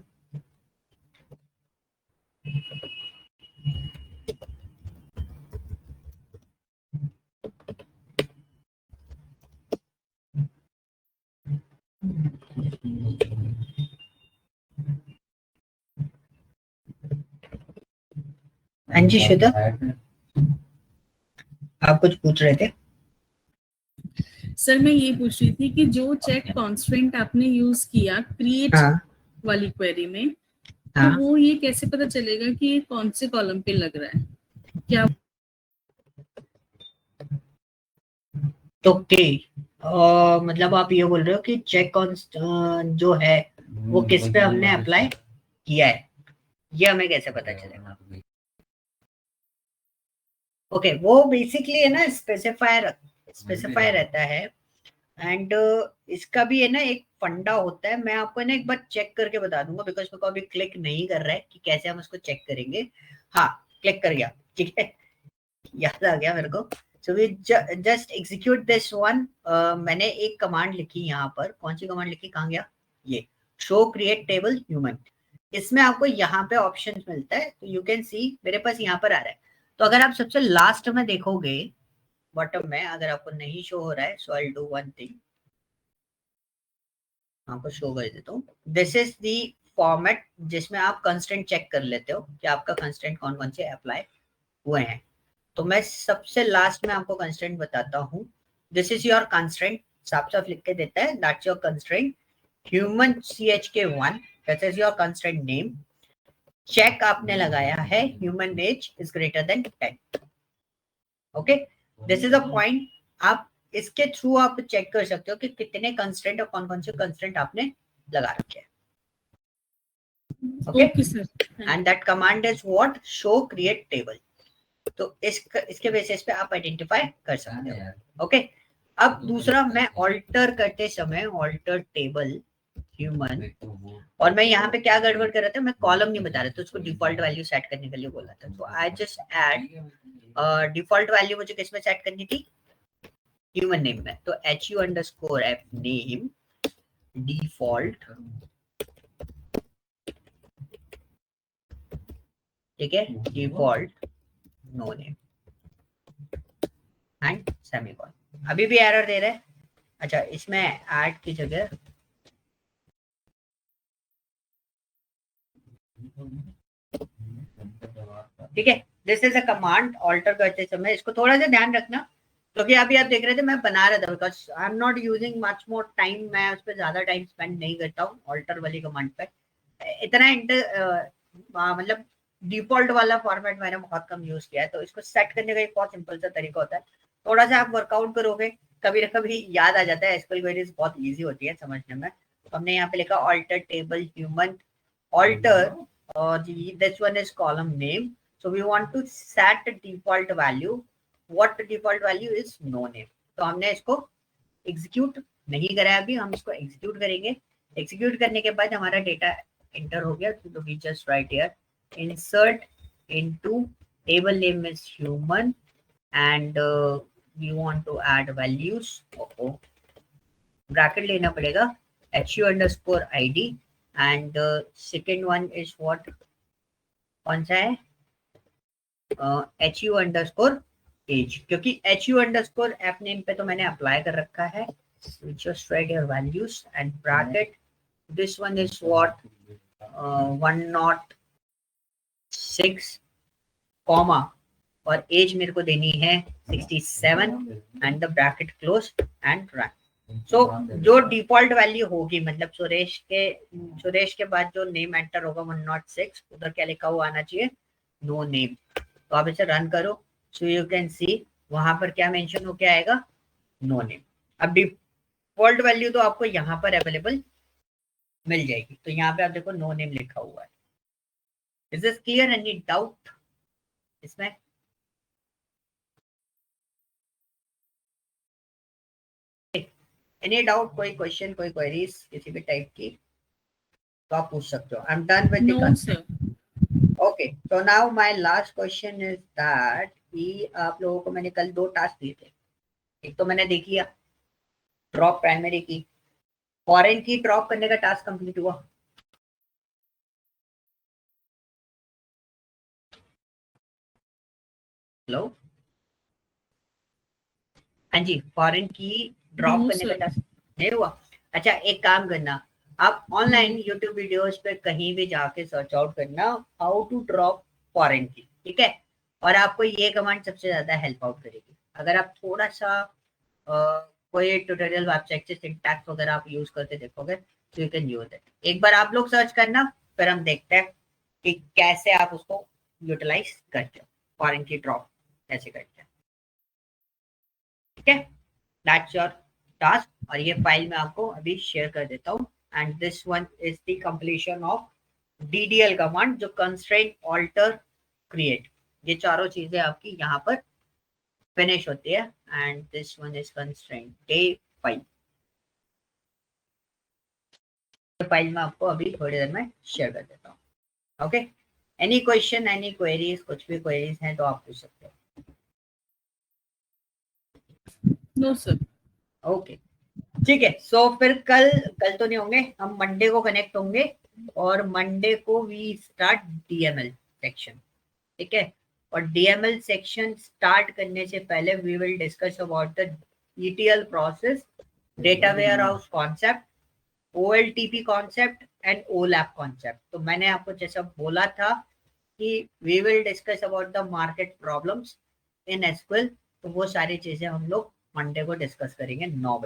अंजी श्वेता आप कुछ पूछ रहे थे? सर मैं ये पूछ रही थी कि जो चेक कॉन्स्ट्रेंट आपने यूज किया क्रिएट वाली क्वेरी में, तो वो ये कैसे पता चलेगा कि ये कौन से कॉलम पे लग रहा है? क्या तो मतलब आप ये बोल रहे हो कि चेक जो है वो किस पे हमने अप्लाई किया है, ये हमें कैसे पता चलेगा? ओके, वो बेसिकली है ना स्पेसिफायर रहता है, एंड इसका भी है ना एक फंडा होता है। मैं आपको ना एक बार चेक करके बता दूंगा बिकॉज मेरे को अभी क्लिक नहीं कर रहा है कि कैसे हम उसको चेक करेंगे। हाँ, क्लिक कर गया, ठीक है, याद आ गया मेरे को। So we just execute this one. मैंने एक कमांड लिखी यहाँ पर, कौन सी कमांड लिखी, कहाँ गया ये, शो क्रिएट टेबल ह्यूमन। इसमें आपको यहाँ पे ऑप्शन मिलता है, तो यू कैन सी मेरे पास यहाँ पर आ रहा है। तो अगर आप सबसे लास्ट में देखोगे बॉटम में, अगर आपको नहीं शो हो रहा है, सो आई डू वन थिंग, आपको शो कर देता हूँ। दिस इज दी फॉर्मेट जिसमें आप कंस्टेंट चेक कर लेते हो कि आपका कंस्टेंट कौन कौन से अप्लाई हुए हैं। तो मैं सबसे लास्ट में आपको कंस्टेंट बताता हूँ। दिस इज योर कंस्टेंट, साफ साफ लिख के देता है, that's your constant human CHK1, that is your constant name. Check आपने लगाया है human age is greater than 10। Okay, this is a point. आप इसके थ्रू आप चेक कर सकते हो कि कितने कंस्टेंट और कौन कौन से कंस्टेंट आपने लगा रखे हैं। Okay, and that command is what, show create table. तो इसके बेसिस पे आप आइडेंटिफाई कर सकते हो। ओके, अब दूसरा, मैं ऑल्टर करते समय ऑल्टर टेबल ह्यूमन, और मैं यहाँ पे क्या गड़बड़ कर रहा था, मैं कॉलम नहीं बता रहा था, उसको डिफॉल्ट वैल्यू सेट करने के लिए बोला था। तो I just add default value मुझे किसमें सेट करनी थी, ह्यूमन नेम में। तो HU_F नेम डिफॉल्ट, ठीक है, default no name and semicolon. अभी भी एरर दे रहा है। अच्छा, इसमें ऐड की जगह ठीक है, this is a command alter करते समय इसको थोड़ा सा ध्यान रखना, क्योंकि अभी आप देख रहे थे मैं बना रहा था, because I am not using much more time, मैं उस पर ज्यादा टाइम स्पेंड नहीं करता हूँ ऑल्टर वाली कमांड पे। इतना मतलब डिफॉल्ट वाला फॉर्मेट मैंने बहुत कम यूज किया है। तो इसको सेट करने का एक बहुत सिंपल सा तरीका होता है, थोड़ा सा आप वर्कआउट करोगे, कभी ना कभी याद आ जाता है। एसक्यूएल क्वेरीज बहुत इजी होती है समझने में, हमने यहाँ पे लिखा alter table human alter this one is column name, so we want to set the default value. What the default value is no name. तो हमने इसको एग्जीक्यूट नहीं करा है अभी, हम इसको एग्जीक्यूट करेंगे। एग्जीक्यूट करने के बाद हमारा डेटा एंटर हो गया, तो we just write here insert into table name is human and we want to add values. Bracket लेना पड़ेगा hu_id and second one is what, कौन सा है hu_age, क्योंकि hu_ app name पे तो मैंने अप्लाई कर रखा है। just write your values and bracket, this one is what 106 comma और एज मेरे को देनी है 67 and the bracket close and run. So जो डिफॉल्ट वैल्यू होगी, मतलब सुरेश के बाद जो नेम एंटर होगा 106, उधर क्या लिखा हुआ आना चाहिए, नो नेम। तो आप इसे रन करो, सो यू कैन सी वहां पर क्या मेंशन होके आएगा, नो नेम। अब डिफॉल्ट वैल्यू तो आपको यहाँ पर अवेलेबल मिल जाएगी, तो यहाँ पे आप देखो नो नेम लिखा हुआ है। Is this clear? Any doubt इसमें? एनी डाउट, कोई क्वेश्चन, कोई क्वेरीज किसी भी टाइप की तो आप पूछ सकते हो। I am done with the concept. Okay, so now my last question is that कि आप लोगों को मैंने कल 2 टास्क दिए थे। एक तो मैंने देखी ड्रॉप प्राइमरी की, फॉरेन की ड्रॉप करने का टास्क कंप्लीट हुआ? हेलो, हाँ जी, फॉरेन की ड्रॉप करने का टास्क नहीं हुआ? अच्छा, एक काम करना, आप ऑनलाइन यूट्यूब वीडियोस पे कहीं भी जाके सर्च आउट करना हाउ टू ड्रॉप फॉरेन की, ठीक है? और आपको ये कमांड सबसे ज्यादा हेल्प आउट करेगी। अगर आप थोड़ा सा कोई ट्यूटोरियल वेबसाइट से सिंटैक्स वगैरह आप यूज करते देखोगे तो यू कैन यूज इट। एक बार आप लोग सर्च करना, फिर हम देखते हैं कि कैसे आप उसको यूटिलाइज करते हो, फॉरेन की ड्रॉप कैसे करते हैं, ठीक है? That's your task. और ये फाइल मैं आपको अभी शेयर कर देता हूँ। And this one is the completion of DDL command, जो कंस्ट्रेंट, ऑल्टर, क्रिएट, ये चारों चीजें आपकी यहाँ पर फिनिश होती है। And this one is constraint day 5। File में आपको अभी थोड़ी देर में शेयर कर देता हूँ। Okay, any question, any queries, कुछ भी क्वेरीज हैं तो आप पूछ सकते हो। No sir. ओके, ठीक है। सो फिर कल तो नहीं होंगे, हम मंडे को कनेक्ट होंगे और मंडे को वी स्टार्ट DML सेक्शन, ठीक है? और DML सेक्शन स्टार्ट करने से पहले we will discuss about the ETL process, data warehouse concept, OLTP concept and OLAP concept. तो मैंने आपको जैसा बोला था कि we will discuss about the market problems in SQL, तो वो सारी चीजें हम लोग मंडे को डिस्कस करेंगे 9 बजे।